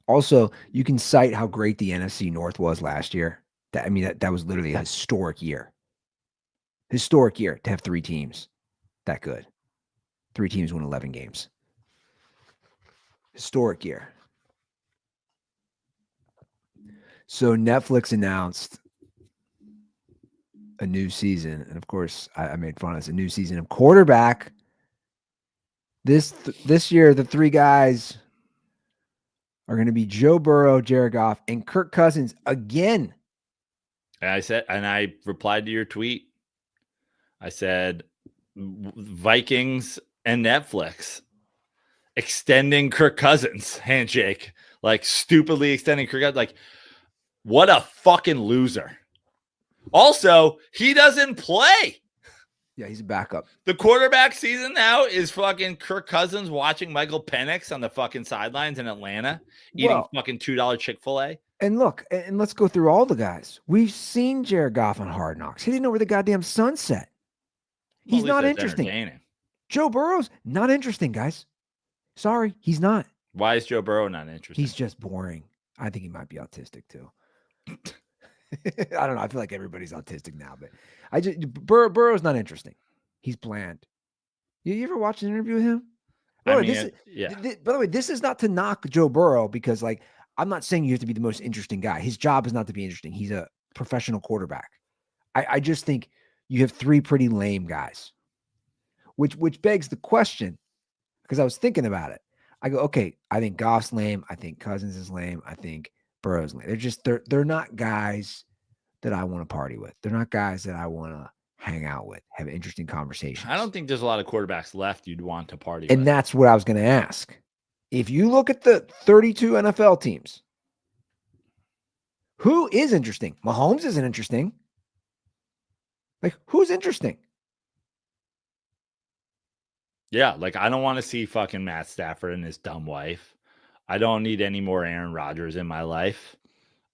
Also, you can cite how great the NFC North was last year. That was literally a historic year. Historic year to have 3 teams that good. 3 teams win 11 games. Historic year. So Netflix announced a new season, and of course, I made fun of this. A new season of quarterback. This year, the 3 guys are going to be Joe Burrow, Jared Goff, and Kirk Cousins again. And I replied to your tweet. I said, Vikings and Netflix extending Kirk Cousins handshake, like stupidly extending Kirk Cousins. Like, what a fucking loser. Also, he doesn't play. Yeah, he's a backup. The quarterback season now is fucking Kirk Cousins watching Michael Penix on the fucking sidelines in Atlanta, eating fucking $2 Chick-fil-A. And look, and let's go through all the guys. We've seen Jared Goff on Hard Knocks. He didn't know where the goddamn sun's set. He's not interesting. Joe Burrow's not interesting, guys. Sorry, he's not. Why is Joe Burrow not interesting? He's just boring. I think he might be autistic too. I don't know. I feel like everybody's autistic now, but Burrow's not interesting. He's bland. You ever watch an interview with him? By the way, this is not to knock Joe Burrow because, like, I'm not saying you have to be the most interesting guy. His job is not to be interesting. He's a professional quarterback. I just think you have 3 pretty lame guys, which begs the question, because I was thinking about it. I go, okay, I think Goff's lame. I think Cousins is lame. I think Burrow's lame. They're not guys that I want to party with. They're not guys that I want to hang out with, have interesting conversations. I don't think there's a lot of quarterbacks left you'd want to party with. And that's what I was going to ask. If you look at the 32 NFL teams, who is interesting? Mahomes isn't interesting. Like, who's interesting? Yeah, like, I don't want to see fucking Matt Stafford and his dumb wife. I don't need any more Aaron Rodgers in my life.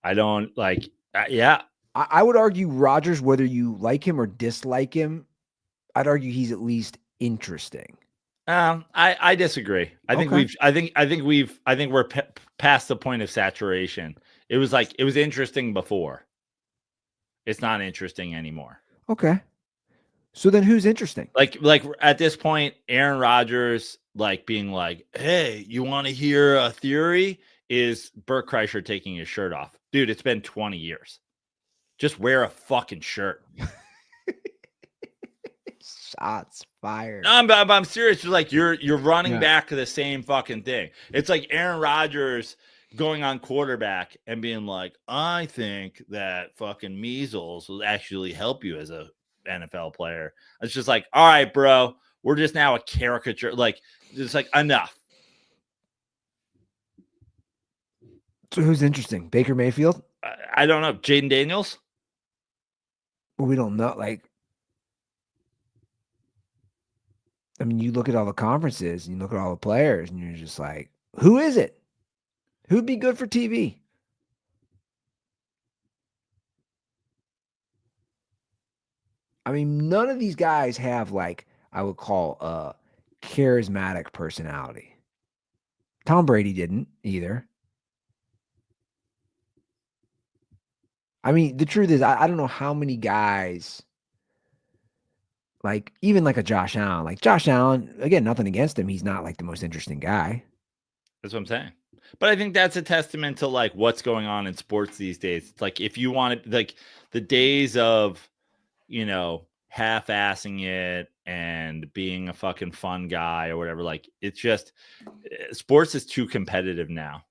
I don't like, yeah. I would argue Rodgers, whether you like him or dislike him, I'd argue he's at least interesting. I disagree. I think we're past the point of saturation. It was interesting before. It's not interesting anymore. Okay. So then who's interesting? Like at this point, Aaron Rodgers, like, being like, hey, you want to hear a theory? Is Bert Kreischer taking his shirt off? Dude, it's been 20 years. Just wear a fucking shirt. Shots fired. No, I'm serious. Like, you're running back to the same fucking thing. It's like Aaron Rodgers going on quarterback and being like, I think that fucking measles will actually help you as a NFL player. It's just like, all right, bro, we're just now a caricature. Like, it's like, enough. So who's interesting? Baker Mayfield? I don't know. Jaden Daniels? Well, we don't know. Like, I mean, you look at all the conferences and you look at all the players and you're just like, who is it? Who'd be good for TV? I mean, none of these guys have, like, I would call a charismatic personality. Tom Brady didn't either. I mean, the truth is, I don't know how many guys, like, even like a Josh Allen. Like, Josh Allen, again, nothing against him. He's not, like, the most interesting guy. That's what I'm saying. But I think that's a testament to, like, what's going on in sports these days. It's like, if you want to, like, the days of, you know, half-assing it and being a fucking fun guy or whatever, like, it's just, sports is too competitive now.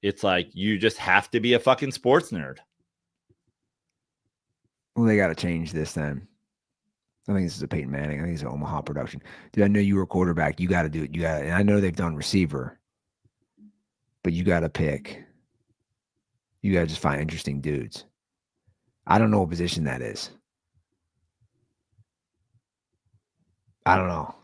It's like, you just have to be a fucking sports nerd. Well, they got to change this then. I think this is a Peyton Manning. I think it's an Omaha production. Dude, I know you were quarterback. You got to do it. And I know they've done receiver. but you got to pick. You got to just find interesting dudes. I don't know what position that is. I don't know.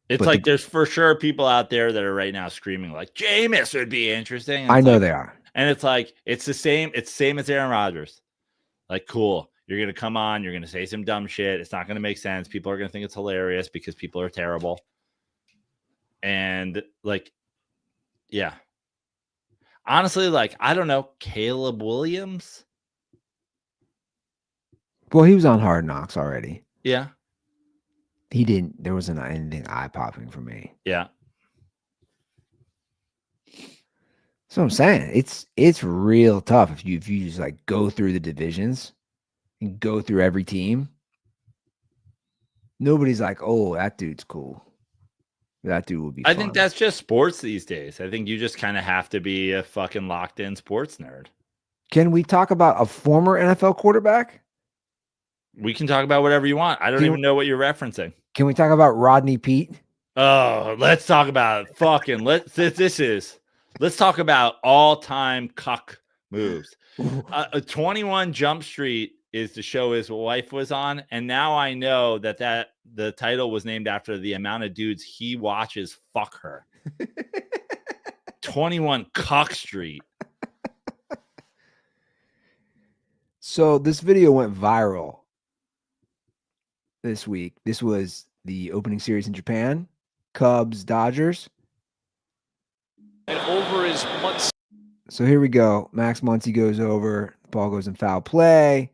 It's But like there's for sure people out there that are right now screaming like Jameis would be interesting. And I it's know like, they are. and it's like it's the same. It's the same as Aaron Rodgers. Like, cool. You're gonna come on. You're gonna say some dumb shit. It's not gonna make sense. People are gonna think it's hilarious because people are terrible. And like, yeah. Honestly, like, I don't know, Caleb Williams. Well, he was on Hard Knocks already. Yeah. He didn't. There wasn't anything eye popping for me. Yeah. So I'm saying it's real tough if you just like go through the divisions and go through every team. Nobody's like, oh, that dude's cool. That dude will be I fun. think that's just sports these days. I think you just kind of have to be a fucking locked in sports nerd. Can we talk about a former NFL quarterback? We can talk about whatever you want. I don't even know what you're referencing. Can we talk about Rodney Pete? Oh, let's talk about fucking let's talk about all-time cuck moves. 21 Jump Street is the show his wife was on, and now I know that the title was named after the amount of dudes he watches fuck her. 21 Cuck Street. So this video went viral this week. This was the opening series in Japan, Cubs, Dodgers. And over is Muncy. So here we go. Max Muncy goes over. The ball goes in foul play.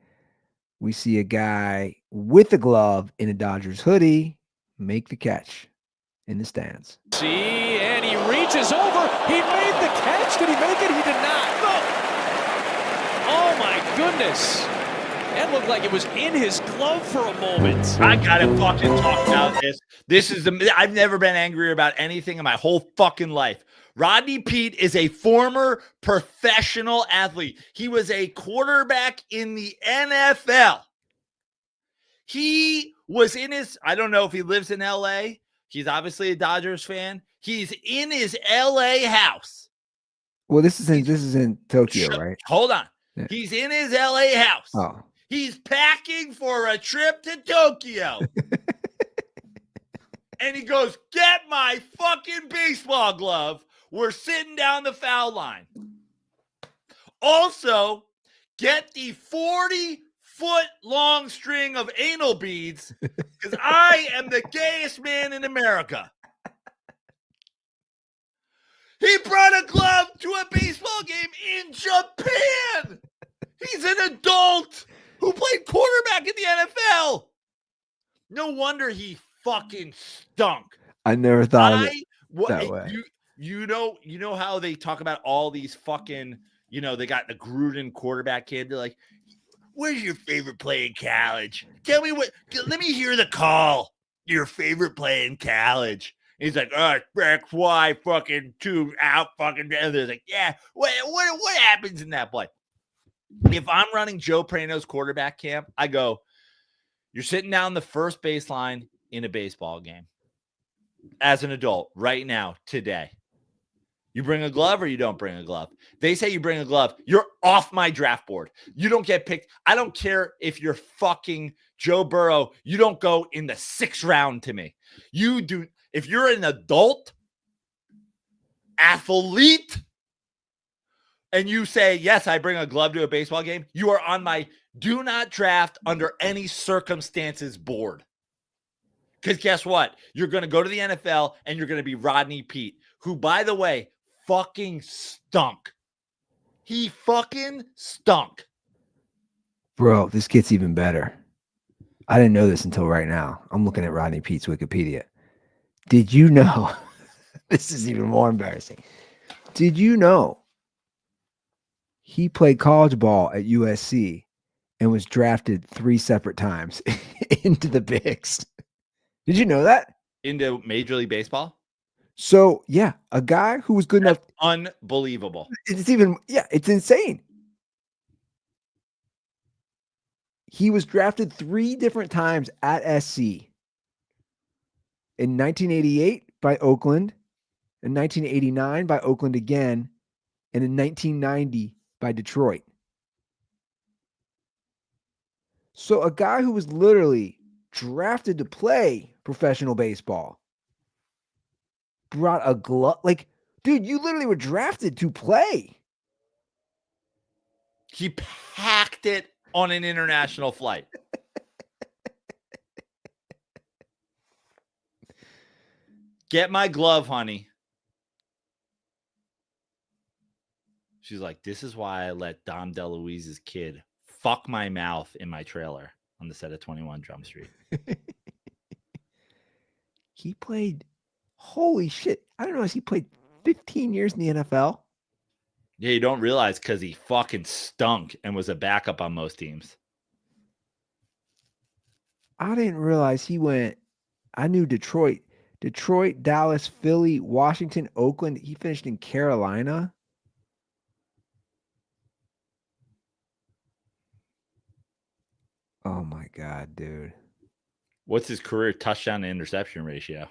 We see a guy with a glove in a Dodgers hoodie make the catch in the stands. See, and he reaches over. He made the catch. Did he make it? He did not. No. Oh, my goodness. That looked like it was in his glove for a moment. I gotta fucking talk about this. I've never been angrier about anything in my whole fucking life. Rodney Pete is a former professional athlete. He was a quarterback in the NFL. He was I don't know if he lives in LA. He's obviously a Dodgers fan. He's in his LA house. Well, this is in Tokyo, right? Hold on. Yeah. He's in his LA house. Oh. He's packing for a trip to Tokyo. And he goes, get my fucking baseball glove. We're sitting down the foul line. Also, get the 40-foot-long string of anal beads because I am the gayest man in America. He brought a glove to a baseball game in Japan. He's an adult who played quarterback in the NFL. No wonder he fucking stunk. I never thought of it that way. You know how they talk about all these fucking, they got the Gruden quarterback kid. They're like, where's your favorite play in college? Let me hear the call. Your favorite play in college. And he's like, X, Y, fucking 2 out, fucking. And they're like, yeah, what happens in that play? If I'm running Joe Prano's quarterback camp, I go, you're sitting down the first baseline in a baseball game as an adult right now, today. You bring a glove or you don't bring a glove. They say you bring a glove. You're off my draft board. You don't get picked. I don't care if you're fucking Joe Burrow. You don't go in the 6th round to me. You do. If you're an adult athlete and you say, yes, I bring a glove to a baseball game, you are on my do not draft under any circumstances board. Because guess what? You're going to go to the NFL and you're going to be Rodney Pete, who, by the way, fucking stunk. He fucking stunk. Bro, this gets even better. I didn't know this until right now. I'm looking at Rodney Pete's Wikipedia. Did you know? This is even more embarrassing. Did you know he played college ball at USC and was drafted 3 separate times into the Bigs? Did you know that? Into Major League Baseball? So, yeah, a guy who was good enough. Unbelievable. It's insane. He was drafted 3 different times at SC. In 1988 by Oakland, in 1989 by Oakland again, and in 1990 by Detroit. So a guy who was literally drafted to play professional baseball brought a glove. Like, dude, you literally were drafted to play. He packed it on an international flight. Get my glove, honey. She's like, this is why I let Dom DeLuise's kid fuck my mouth in my trailer on the set of 21 Drum Street. He played, holy shit. I don't know, he played 15 years in the NFL. Yeah, you don't realize because he fucking stunk and was a backup on most teams. I didn't realize he went, I knew Detroit, Dallas, Philly, Washington, Oakland. He finished in Carolina. Oh my God, dude. What's his career touchdown to interception ratio?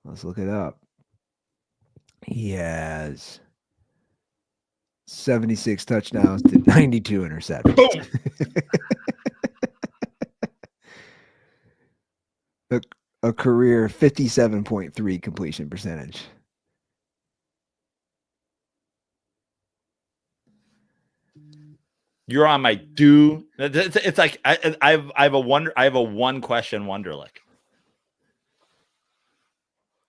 Let's look it up. He has 76 touchdowns to 92 interceptions. Boom. A career 57.3 completion percentage. You're on my do. It's like I have a one question Wonderlic.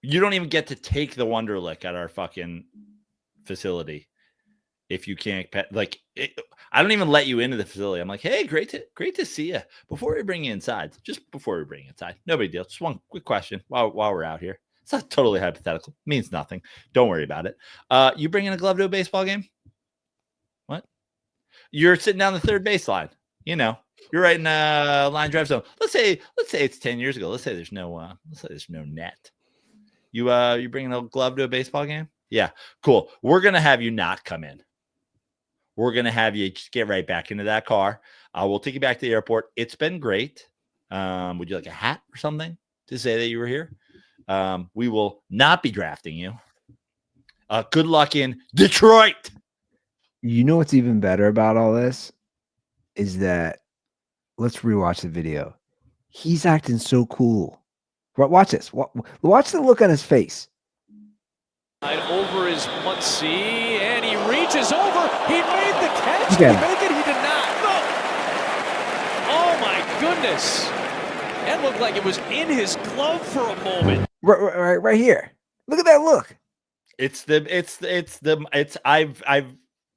You don't even get to take the Wonderlic at our fucking facility if you can't I don't even let you into the facility. I'm like, hey, great to see you. Before we bring you inside, no big deal. Just one quick question while we're out here. It's not totally hypothetical. Means nothing. Don't worry about it. You bringing a glove to a baseball game? What? You're sitting down the third baseline. You know, you're right in a line drive zone. Let's say it's 10 years ago. Let's say there's no net. You bringing a glove to a baseball game? Yeah, cool. We're gonna have you not come in. We're gonna have you just get right back into that car. We'll take you back to the airport. It's been great. Would you like a hat or something to say that you were here? We will not be drafting you. Good luck in Detroit. You know what's even better about all this is that, let's rewatch the video. He's acting so cool. Watch this. Watch the look on his face. Over his Muncie, and he reaches over. He made the catch. Yeah. Did he make it? He did not. No. Oh my goodness! That looked like it was in his glove for a moment. Right here. Look at that look.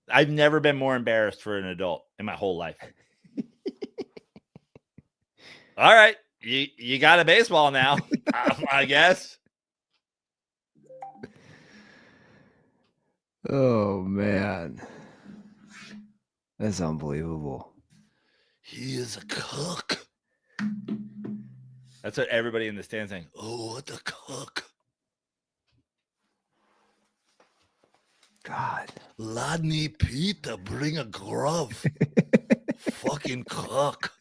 I've never been more embarrassed for an adult in my whole life. All right, you got a baseball now, I guess. Oh man, that's unbelievable. He is a cook. That's what everybody in the stand saying. Oh, what the cook? God. Ladney Peter, bring a glove. Fucking cook.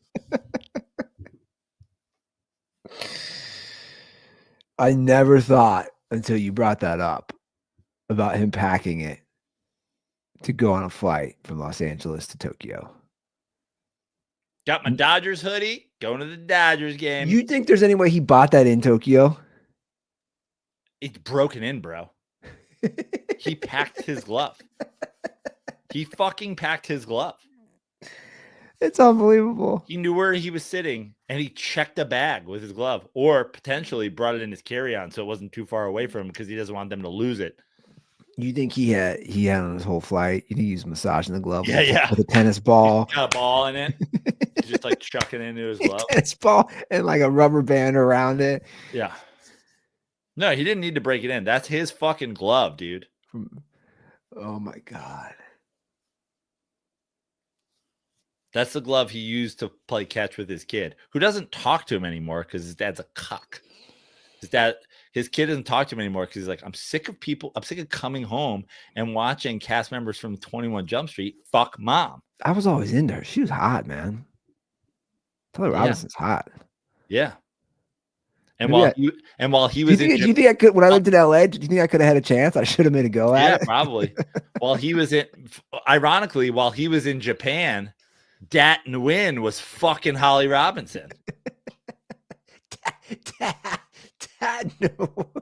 I never thought until you brought that up about him packing it to go on a flight from Los Angeles to Tokyo. Got my Dodgers hoodie, going to the Dodgers game. You think there's any way he bought that in Tokyo? It's broken in, bro. He packed his glove. He fucking packed his glove. It's unbelievable. He knew where he was sitting, and he checked a bag with his glove, or potentially brought it in his carry-on so it wasn't too far away from him because he doesn't want them to lose it. You think he had on his whole flight? You think he was massaging the glove with a tennis ball? Got a ball in it. He's just like chucking it into his glove. Tennis ball and like a rubber band around it. Yeah. No, he didn't need to break it in. That's his fucking glove, dude. Oh my God. That's the glove he used to play catch with his kid, who doesn't talk to him anymore because his dad's a cuck. His kid doesn't talk to him anymore because he's like, I'm sick of people. I'm sick of coming home and watching cast members from 21 Jump Street fuck mom. I was always into her. She was hot, man. Taylor Robinson's hot. Yeah. And Maybe while he Do you was think, in do you think I could, when I lived in LA, do you think I could have had a chance? I should have made a go at yeah, it. probably. While he was ironically, while he was in Japan, Dat Nguyen was fucking Holly Robinson. No.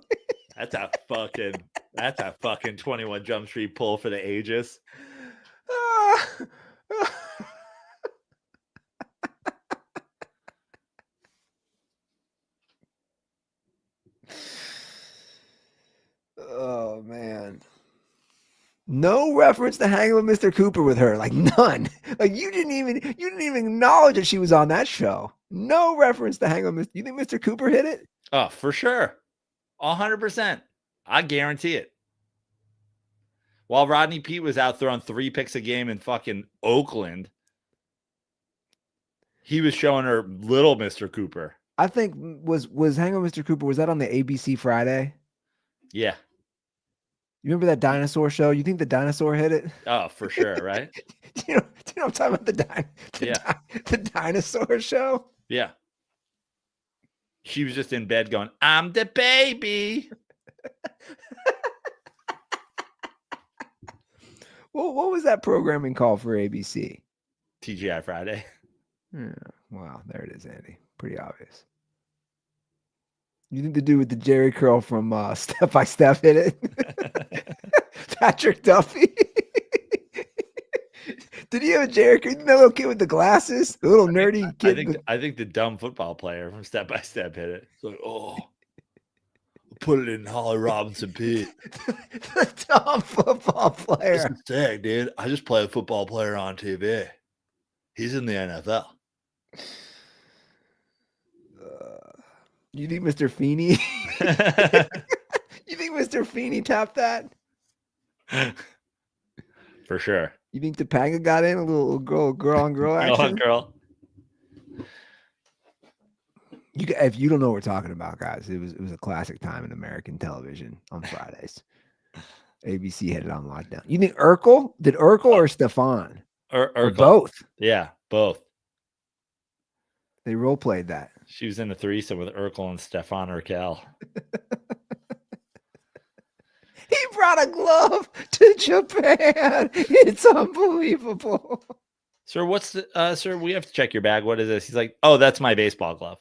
That's a fucking 21 Jump Street pull for the ages. Oh man. No reference to hanging with Mr. Cooper with her, like none. Like you didn't even acknowledge that she was on that show. No reference to hanging with Mr. You think Mr. Cooper hit it? Oh, for sure. 100%. I guarantee it. While Rodney Pete was out throwing 3 picks a game in fucking Oakland, he was showing her little Mr. Cooper. I think was hanging with Mr. Cooper, was that on the ABC Friday? Yeah. You remember that dinosaur show? You think the dinosaur hit it? Oh, for sure, right? do you know what I'm talking about? The dinosaur show? Yeah. She was just in bed going, I'm the baby. Well, what was that programming called for ABC? TGI Friday. Yeah, wow, there it is, Andy. Pretty obvious. You think the dude with the Jerry curl from Step by Step hit it? Patrick Duffy. Did he have a Jerry curl? That little kid with the glasses? The little nerdy kid. I think the dumb football player from Step by Step hit it. It's like, oh, put it in Holly Robinson Pete. The dumb football player. This is sick, dude. I just play a football player on TV. He's in the NFL. You think Mr. Feeney? You think Mr. Feeney tapped that? For sure. You think Topanga got in a little girl on girl action? Girl. If you don't know what we're talking about, guys, it was a classic time in American television on Fridays. ABC had it on lockdown. You think Urkel? Did Urkel or Stefan? Or both? Yeah, both. They role played that. She was in a threesome with Urkel and Stefan Urkel. He brought a glove to Japan. It's unbelievable. Sir, sir, we have to check your bag. What is this? He's like, oh, that's my baseball glove.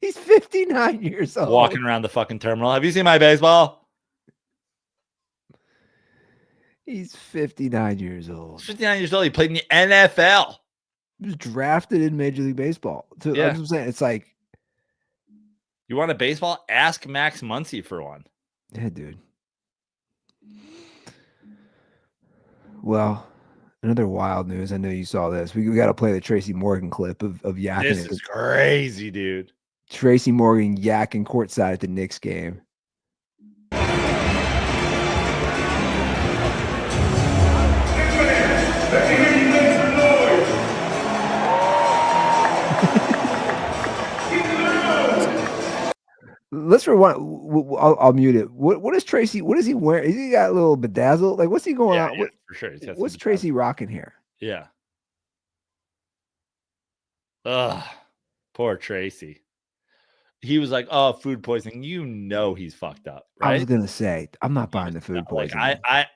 He's 59 years old. Walking around the fucking terminal. Have you seen my baseball? He's 59 years old. He's 59 years old. He played in the NFL. He was drafted in Major League Baseball. Yeah. I'm saying, it's like, you want a baseball? Ask Max Muncy for one. Yeah, dude. Well, another wild news. I know you saw this. We got to play the Tracy Morgan clip of yakking. This is crazy, dude. Tracy Morgan yakking courtside at the Knicks game. Let's rewind. I'll mute it. What is Tracy? What is he wearing? Is he got a little bedazzled? Like, what's he going on? Yeah, for sure. What's Tracy rocking here? Yeah. Ugh. Poor Tracy. He was like, "Oh, food poisoning." You know he's fucked up, right? I was gonna say, I'm not buying the food poisoning. I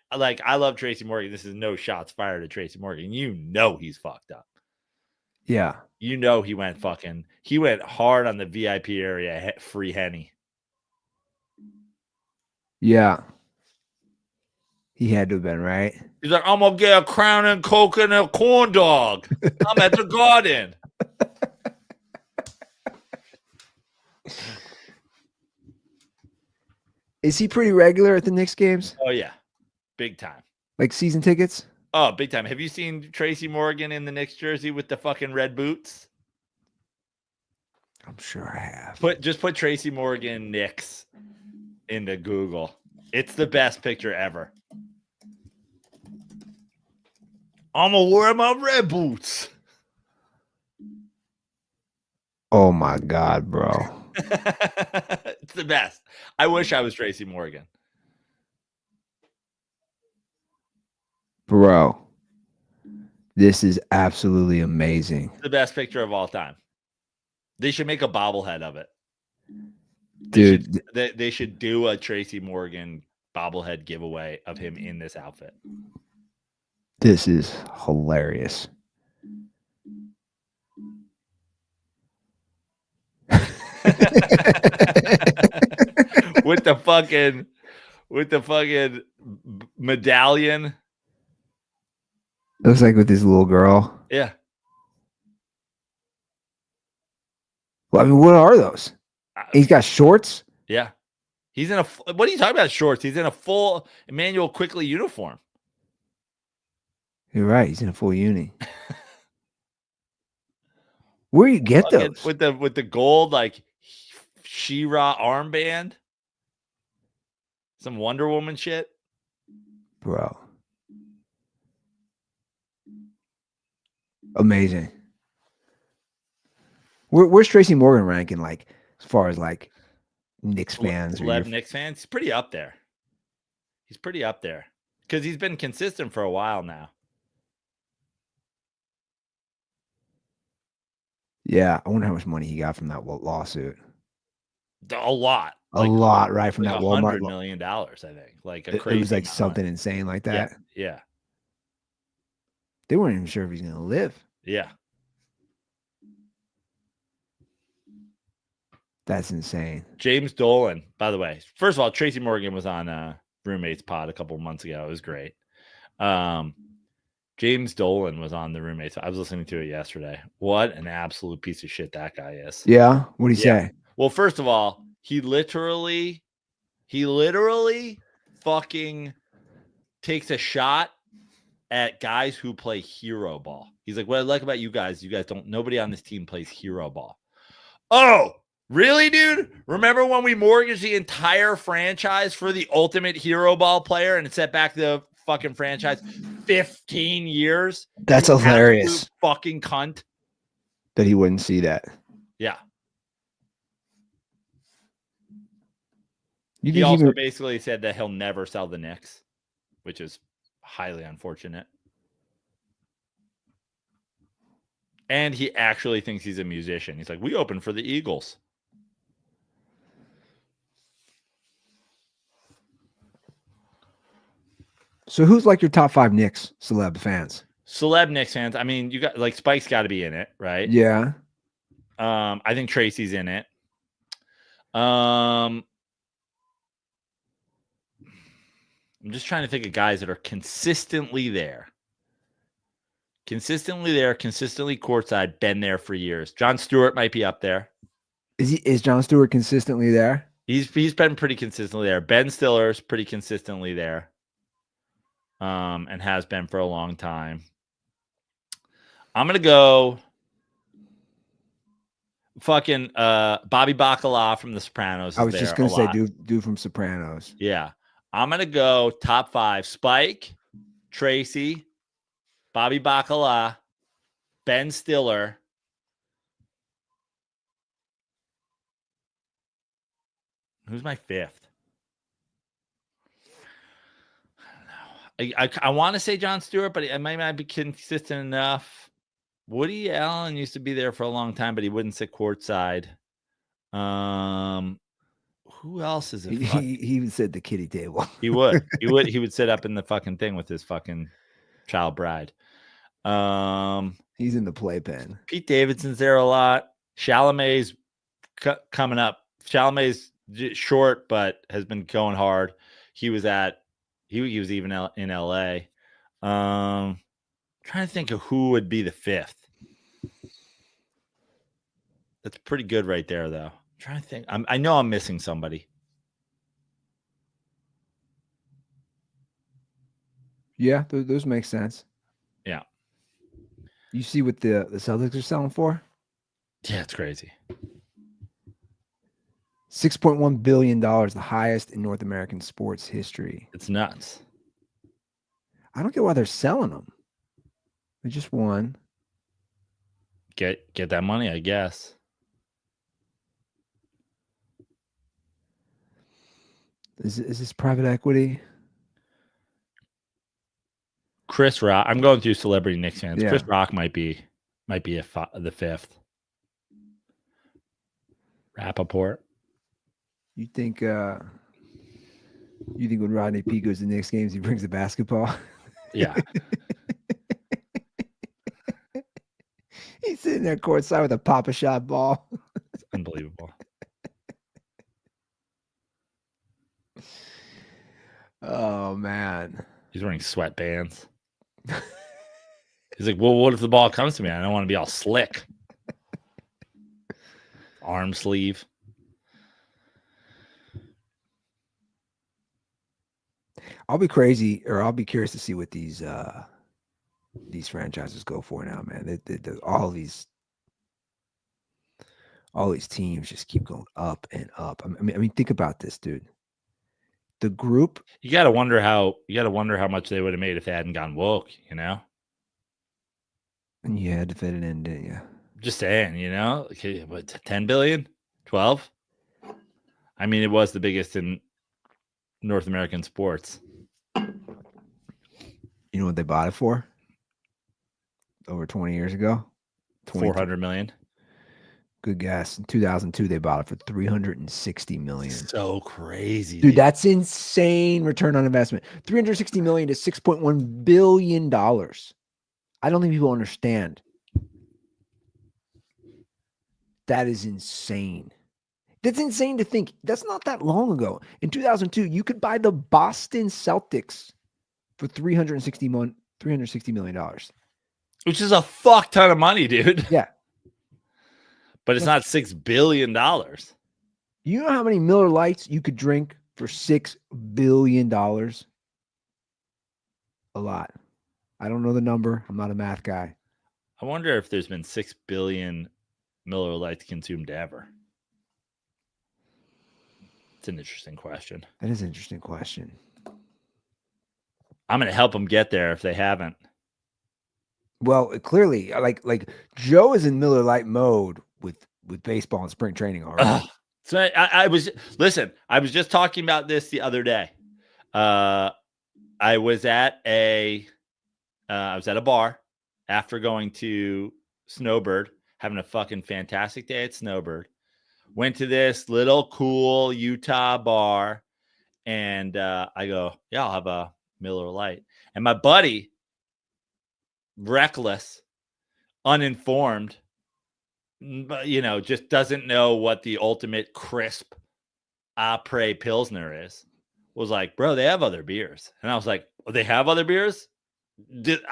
love Tracy Morgan. This is no shots fired at Tracy Morgan. You know he's fucked up. Yeah. You know he went hard on the VIP area, free Henny. Yeah. He had to have been, right? He's like, I'm gonna get a Crown and Coke and a corn dog. I'm at the Garden. Is he pretty regular at the Knicks games? Oh yeah, big time. Like season tickets? Oh, big time. Have you seen Tracy Morgan in the Knicks jersey with the fucking red boots? I'm sure I have. Just put Tracy Morgan Knicks into Google. It's the best picture ever. I'm gonna wear my red boots. Oh my God, bro. It's the best. I wish I was Tracy Morgan. Bro, this is absolutely amazing. It's the best picture of all time. They should make a bobblehead of it. Dude, They should do a Tracy Morgan bobblehead giveaway of him in this outfit. this is hilarious. with the fucking medallion. Looks like with this little girl. Yeah. Well, I mean, what are those? He's got shorts. Yeah. He's in what are you talking about shorts? He's in a full Emmanuel Quickly uniform. You're right. He's in a full uni. Where do you get those? With the gold like She-Ra armband. Some Wonder Woman shit. Bro. Amazing. Where's Tracy Morgan ranking, like, as far as like Knicks fans? Knicks fans? He's pretty up there. He's pretty up there. Because he's been consistent for a while now. Yeah, I wonder how much money he got from that lawsuit. A lot. A lot, right? From like that Walmart. $100 million, I think. Like it was like something insane like that. Yeah. They weren't even sure if he's going to live. Yeah. That's insane. James Dolan, by the way. First of all, Tracy Morgan was on Roommates Pod a couple of months ago. It was great. James Dolan was on the Roommates. I was listening to it yesterday. What an absolute piece of shit that guy is. Yeah? What did he say? Well, first of all, he literally fucking takes a shot at guys who play hero ball. He's like, what I like about you guys don't, nobody on this team plays hero ball. Oh, really, dude? Remember when we mortgaged the entire franchise for the ultimate hero ball player and it set back the fucking franchise 15 years? That's hilarious. Fucking cunt. That he wouldn't see that. Yeah. You He also basically said that he'll never sell the Knicks, which is highly unfortunate. And he actually thinks he's a musician. He's like, we open for the Eagles. So who's like your top 5 Knicks celeb fans? Celeb Knicks fans. I mean, you got like Spike's got to be in it, right? Yeah. I think Tracy's in it. I'm just trying to think of guys that are consistently there. Consistently courtside, been there for years. John Stewart might be up there. Is John Stewart consistently there? He's been pretty consistently there. Ben Stiller's pretty consistently there. And has been for a long time. I'm gonna go fucking Bobby Bacala from The Sopranos. I was just gonna say dude from Sopranos. Yeah. I'm gonna go top 5. Spike, Tracy, Bobby Bacala, Ben Stiller. Who's my 5th? I don't know. I want to say John Stewart, but it might not be consistent enough. Woody Allen used to be there for a long time, but he wouldn't sit courtside. Who else is it? He would sit at the kiddie table. He would. He would sit up in the fucking thing with his fucking child bride. He's in the playpen. Pete Davidson's there a lot. Chalamet's coming up. Chalamet's short, but has been going hard. He was even in LA. Trying to think of who would be the 5th. That's pretty good right there, though. I'm trying to think. I know I'm missing somebody. Yeah, those make sense. Yeah. You see what the Celtics are selling for? Yeah, it's crazy. $6.1 billion, the highest in North American sports history. It's nuts. I don't get why they're selling them. They just won. Get that money, I guess. Is this private equity? Chris Rock. I'm going through celebrity Knicks fans. Yeah. Chris Rock might be the 5th. Rappaport. You think when Rodney P goes to the Knicks games, he brings a basketball? Yeah. He's sitting there courtside with a pop-a-shot ball. Unbelievable. Oh man. He's wearing sweatbands. He's like, well, what if the ball comes to me? I don't want to be all slick. Arm sleeve. I'll be crazy, or I'll be curious to see what these franchises go for now, man. All these teams just keep going up and up. I mean, think about this, dude. The group. You gotta wonder how much they would have made if they hadn't gone woke, you know? And you had to fit it in, didn't you? Just saying, you know? Okay, what, 10 billion? 12? I mean, it was the biggest in North American sports. You know what they bought it for? Over 20 years ago? 400 million. Good guess. In 2002, they bought it for $360 million. So crazy, dude. That's insane return on investment. $360 million to $6.1 billion. I don't think people understand. That is insane. That's insane to think. That's not that long ago. In 2002, you could buy the Boston Celtics for $360 million. Which is a fuck ton of money, dude. Yeah. But it's not $6 billion. You know how many Miller Lights you could drink for $6 billion? A lot. I don't know the number. I'm not a math guy. I wonder if there's been 6 billion Miller Lights consumed ever. It's an interesting question. That is an interesting question. I'm going to help them get there if they haven't. Well, clearly, like Joe is in Miller Lite mode with baseball and spring training already. So I was just talking about this the other day. I was at a bar after going to Snowbird, having a fucking fantastic day at Snowbird. Went to this little cool Utah bar, and I go, yeah, I'll have a Miller Lite. And my buddy, reckless, uninformed, you know, just doesn't know what the ultimate crisp après Pilsner is, was like, bro, they have other beers. And I was like, oh, they have other beers?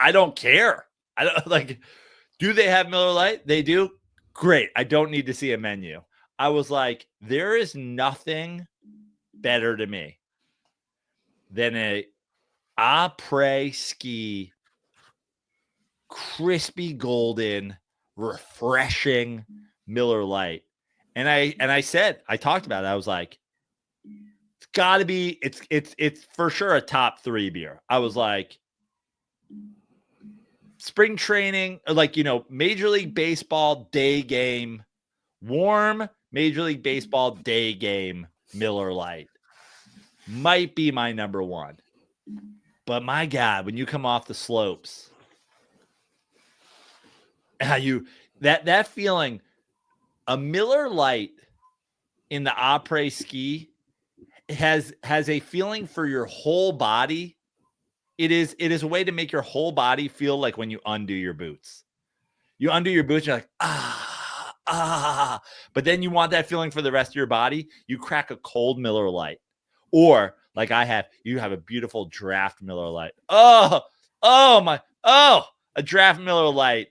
I don't care. I don't like, do they have Miller Lite? They do. Great. I don't need to see a menu. I was like, there is nothing better to me than a après ski, crispy golden, refreshing Miller Lite. And I said, I talked about it. I was like, it's got to be, it's for sure a top 3 beer. I was like, spring training, like, you know, Major League Baseball day game, warm Major League Baseball day game Miller Lite might be my number 1. But my God, when you come off the slopes, how you that feeling, a Miller Lite in the après ski has a feeling for your whole body. It is a way to make your whole body feel like when you undo your boots. You undo your boots, you're like, but then you want that feeling for the rest of your body. You crack a cold Miller Lite, or like you have a beautiful draft Miller Lite. A draft Miller Lite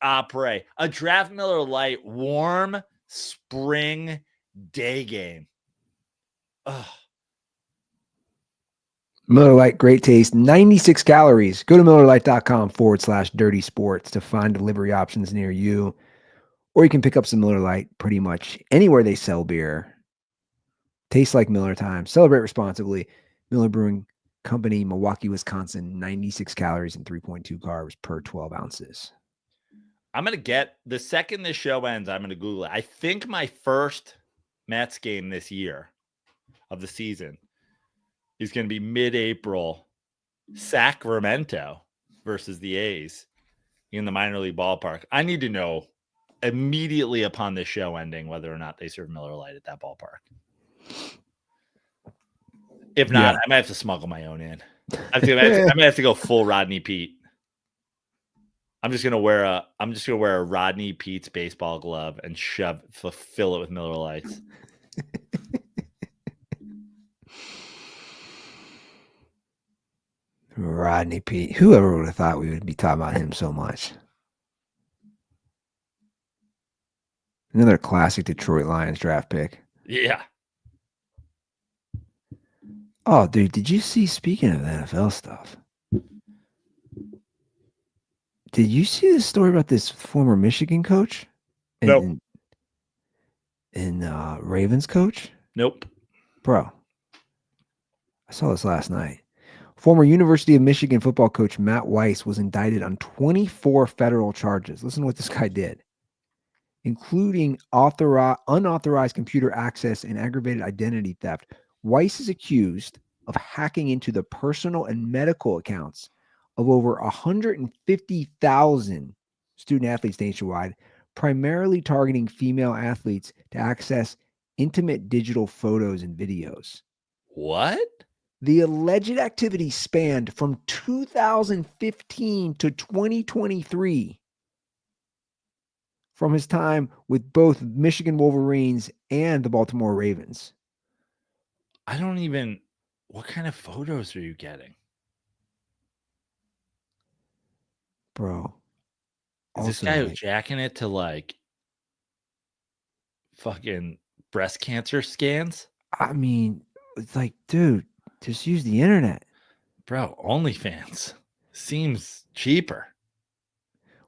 après, a draft Miller Lite warm spring day game. Miller Lite, great taste, 96 calories. Go to MillerLite.com/dirty sports to find delivery options near you. Or you can pick up some Miller Lite pretty much anywhere they sell beer. Tastes like Miller time. Celebrate responsibly. Miller Brewing Company, Milwaukee, Wisconsin, 96 calories and 3.2 carbs per 12 ounces. I'm going to get, the second this show ends, I'm going to Google it. I think my first Mets game this year of the season is going to be mid-April, Sacramento versus the A's in the minor league ballpark. I need to know immediately upon this show ending whether or not they serve Miller Lite at that ballpark. If not, Yeah. I might have to smuggle my own in. I might have to go full Rodney Pete. I'm just gonna wear a Rodney Pete's baseball glove and fill it with Miller Lights. Rodney Pete. Whoever would have thought we would be talking about him so much? Another classic Detroit Lions draft pick. Yeah. Oh, dude, did you see, speaking of NFL stuff, did you see the story about this former Michigan coach? Nope. And Ravens coach? Nope. Bro, I saw this last night. Former University of Michigan football coach Matt Weiss was indicted on 24 federal charges. Listen to what this guy did, including unauthorized computer access and aggravated identity theft. Weiss is accused of hacking into the personal and medical accounts of over 150,000 student athletes nationwide, primarily targeting female athletes to access intimate digital photos and videos. What? The alleged activity spanned from 2015 to 2023. From his time with both Michigan Wolverines and the Baltimore Ravens. What kind of photos are you getting? Bro. Is this guy jacking it to like fucking breast cancer scans? I mean, it's like, dude, just use the internet. Bro, OnlyFans seems cheaper.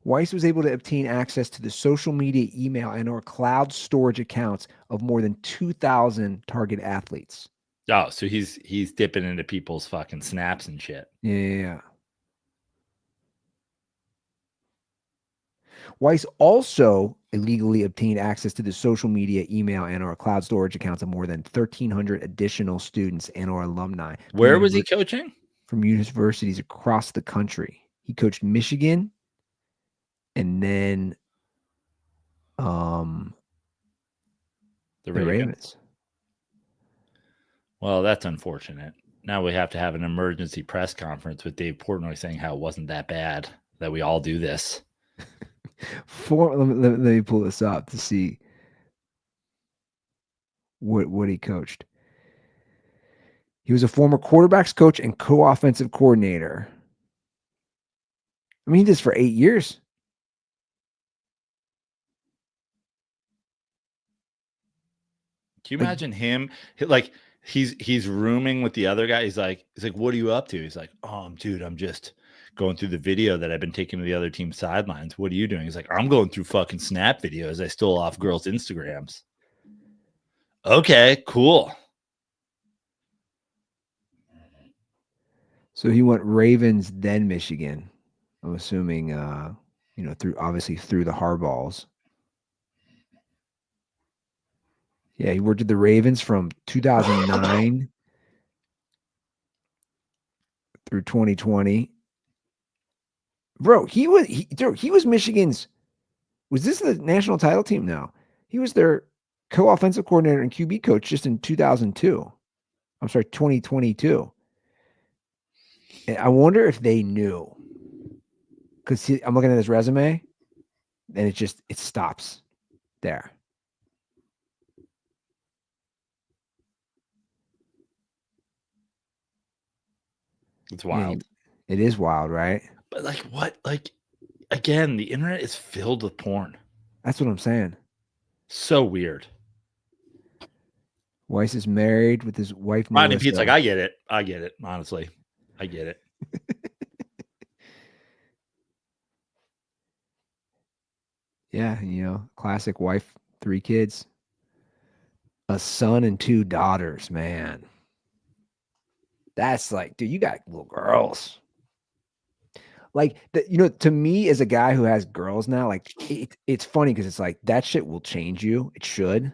Weiss was able to obtain access to the social media, email, and or cloud storage accounts of more than 2,000 target athletes. Oh, so he's dipping into people's fucking snaps and shit. Yeah. Weiss also illegally obtained access to the social media, email, and or cloud storage accounts of more than 1,300 additional students and or alumni. Where was he coaching? From universities across the country. He coached Michigan and then the Ravens. Well, that's unfortunate. Now we have to have an emergency press conference with Dave Portnoy saying how it wasn't that bad, that we all do this. Let me pull this up to see what he coached. He was a former quarterbacks coach and co-offensive coordinator. I mean, he did this for 8 years. Can you imagine him? Like he's rooming with the other guy. He's like, what are you up to? He's like, dude, I'm just going through the video that I've been taking to the other team's sidelines. What are you doing? He's like, I'm going through fucking snap videos I stole off girls' Instagrams. Okay, cool. So he went Ravens, then Michigan. I'm assuming, through the Harbaughs. Yeah, he worked at the Ravens from 2009 through 2020. Bro, he was Michigan's. Was this the national title team now? He was their co-offensive coordinator and QB coach just in 2002. I'm sorry, 2022. And I wonder if they knew. Because I'm looking at his resume, and it stops there. It's wild. Yeah, it is wild, right? But like what? Like, again, the internet is filled with porn. That's what I'm saying. So weird. Weiss is married with his wife. Rodney Pete's like, I get it. Honestly, I get it. Yeah, classic wife, 3 kids, a son and 2 daughters, man. That's like, dude, you got little girls. Like, to me as a guy who has girls now, like it's funny because it's like that shit will change you. It should.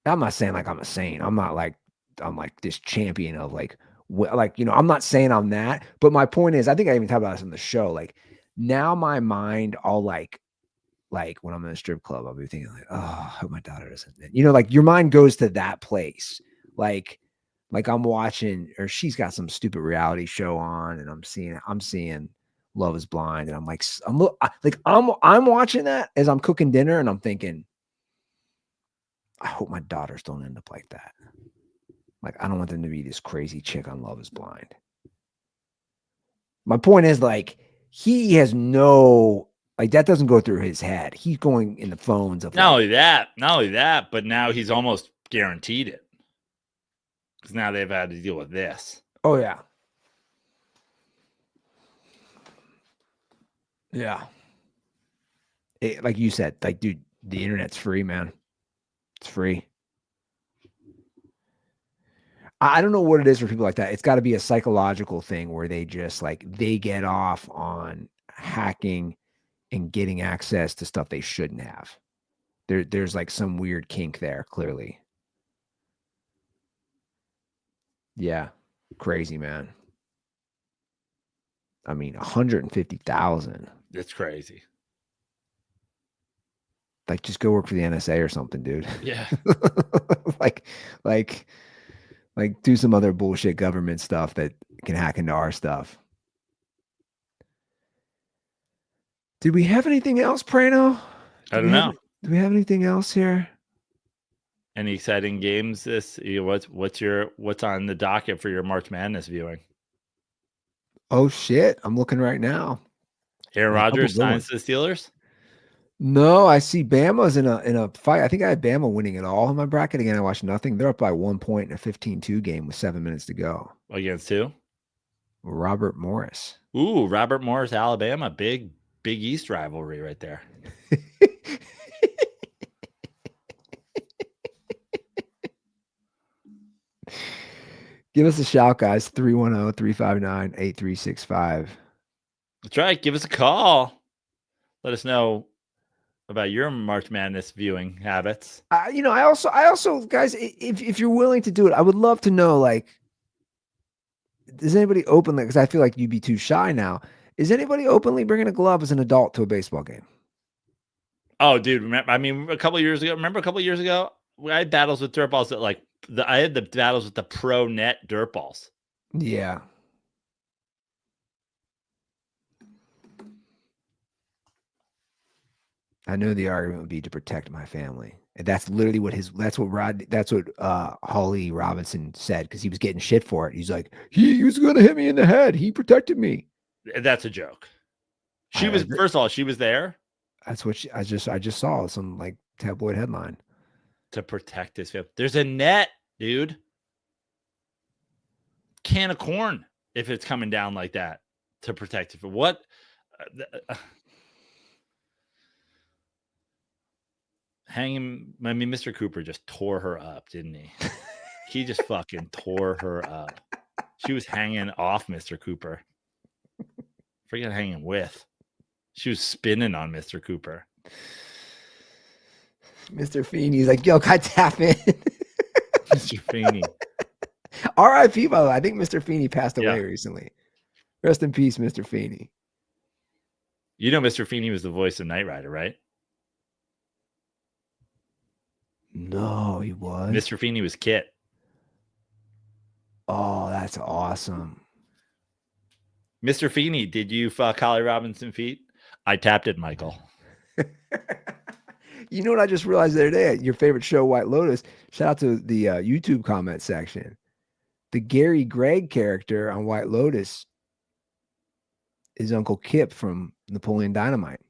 I'm not saying like I'm a saint. I'm not like I'm like this champion of I'm not saying I'm that. But my point is, I think I even talked about this on the show. Like now my mind all like like when I'm in a strip club, I'll be thinking like, oh, I hope my daughter doesn't, like your mind goes to that place. Like I'm watching, or she's got some stupid reality show on and I'm seeing Love is Blind. And I'm like, I'm watching that as I'm cooking dinner and I'm thinking, I hope my daughters don't end up like that. Like, I don't want them to be this crazy chick on Love is Blind. My point is, like, he has no, like, that doesn't go through his head. He's going in the phones of not only that, but now he's almost guaranteed it. Because now they've had to deal with this. Oh, yeah. Yeah. Like you said, like, dude, the internet's free, man. It's free. I don't know what it is for people like that. It's got to be a psychological thing where they just like they get off on hacking and getting access to stuff they shouldn't have. There's like some weird kink there, clearly. Yeah. Crazy, man. I mean, 150,000. It's crazy. Like, just go work for the NSA or something, dude. Yeah. like do some other bullshit government stuff that can hack into our stuff. Did we have anything else, Prano? I don't know. Do we have anything else here? Any exciting games what's on the docket for your March Madness viewing? Oh shit, I'm looking right now. Aaron Rodgers signs the Steelers? No, I see Bama's in a fight. I think I had Bama winning it all in my bracket. Again, I watched nothing. They're up by 1 point in a 15-2 game with 7 minutes to go. Against who? Robert Morris. Ooh, Robert Morris, Alabama. Big East rivalry right there. Give us a shout, guys. 310-359-8365. That's right. Give us a call. Let us know about your March Madness viewing habits. I also, guys, if you're willing to do it, I would love to know, like, does anybody openly, because I feel like you'd be too shy now, is anybody openly bringing a glove as an adult to a baseball game? Oh, dude. Remember a couple of years ago, I had battles with dirt balls that I had the battles with the pro net dirt balls. Yeah. I know the argument would be to protect my family. And that's literally what Holly Robinson said, because he was getting shit for it. He's like, he was going to hit me in the head. He protected me. That's a joke. First of all, she was there. That's what I just saw some like tabloid headline. To protect his family. There's a net, dude. Can of corn if it's coming down like that to protect it. What? Mr. Cooper just tore her up, didn't he? He just fucking tore her up. She was hanging off Mr. Cooper. Forget hanging with. She was spinning on Mr. Cooper. Mr. Feeney's like, yo, can I tap in? Mr. Feeney. R.I.P. by the way. I think Mr. Feeney passed away recently. Rest in peace, Mr. Feeney. You know Mr. Feeney was the voice of Knight Rider, right? No, he was. Mr. Feeney was Kit. Oh, that's awesome. Mr. Feeney, did you fuck Holly Robinson feet? I tapped it, Michael. You know what I just realized the other day? Your favorite show, White Lotus. Shout out to the YouTube comment section. The Gary Gregg character on White Lotus is Uncle Kip from Napoleon Dynamite.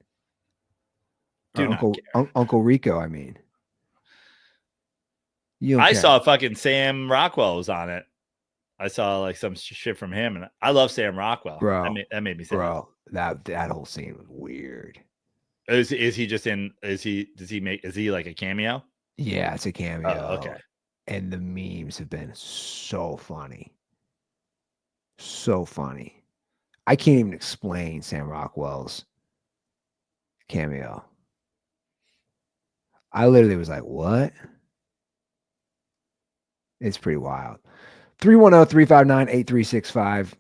Uncle Rico, I mean. I saw fucking Sam Rockwell was on it. I saw like some shit from him, and I love Sam Rockwell. Bro, that made me sad. Bro, that whole scene was weird. Is he just in? Is he like a cameo? Yeah, it's a cameo. Oh, okay. And the memes have been so funny. So funny. I can't even explain Sam Rockwell's cameo. I literally was like, what? It's pretty wild. 310-359-8365.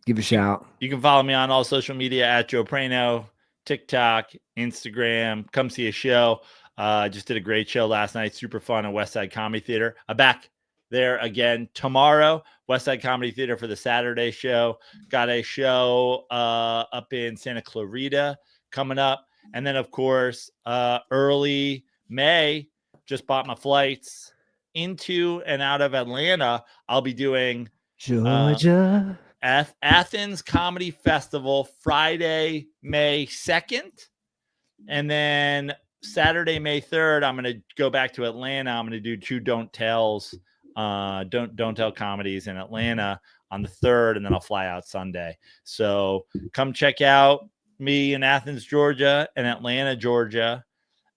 Give a shout. You can follow me on all social media at Joe Prano. TikTok, Instagram. Come see a show. Just did a great show last night. Super fun at West Side Comedy Theater. I'm back there again tomorrow. West Side Comedy Theater for the Saturday show. Got a show up in Santa Clarita coming up. And then, of course, early May, just bought my flights into and out of Atlanta. I'll be doing Georgia. Athens Comedy Festival Friday, May 2nd. And then Saturday, May 3rd, I'm going to go back to Atlanta. I'm going to do 2 Don't Tells, Don't Tell comedies in Atlanta on the 3rd, and then I'll fly out Sunday. So come check out me in Athens, Georgia, and Atlanta, Georgia.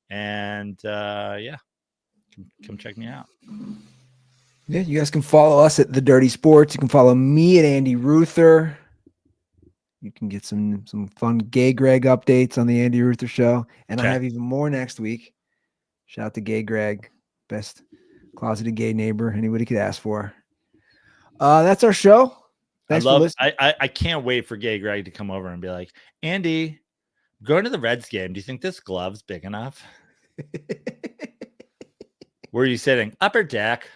And yeah, come check me out. Yeah, you guys can follow us at The Dirty Sports. You can follow me at Andy Ruther. You can get some fun Gay Greg updates on the Andy Ruther Show. And Okay. I have even more next week. Shout out to Gay Greg, best closeted gay neighbor anybody could ask for. That's our show. Thanks for listening. I can't wait for Gay Greg to come over and be like, Andy, going to the Reds game. Do you think this glove's big enough? Where are you sitting? Upper deck.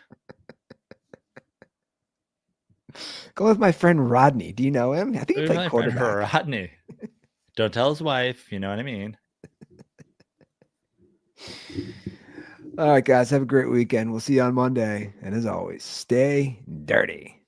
Go with my friend Rodney. Do you know him? I think he Who's played my friend quarterback. Rodney. Don't tell his wife. You know what I mean? All right, guys. Have a great weekend. We'll see you on Monday. And as always, stay dirty.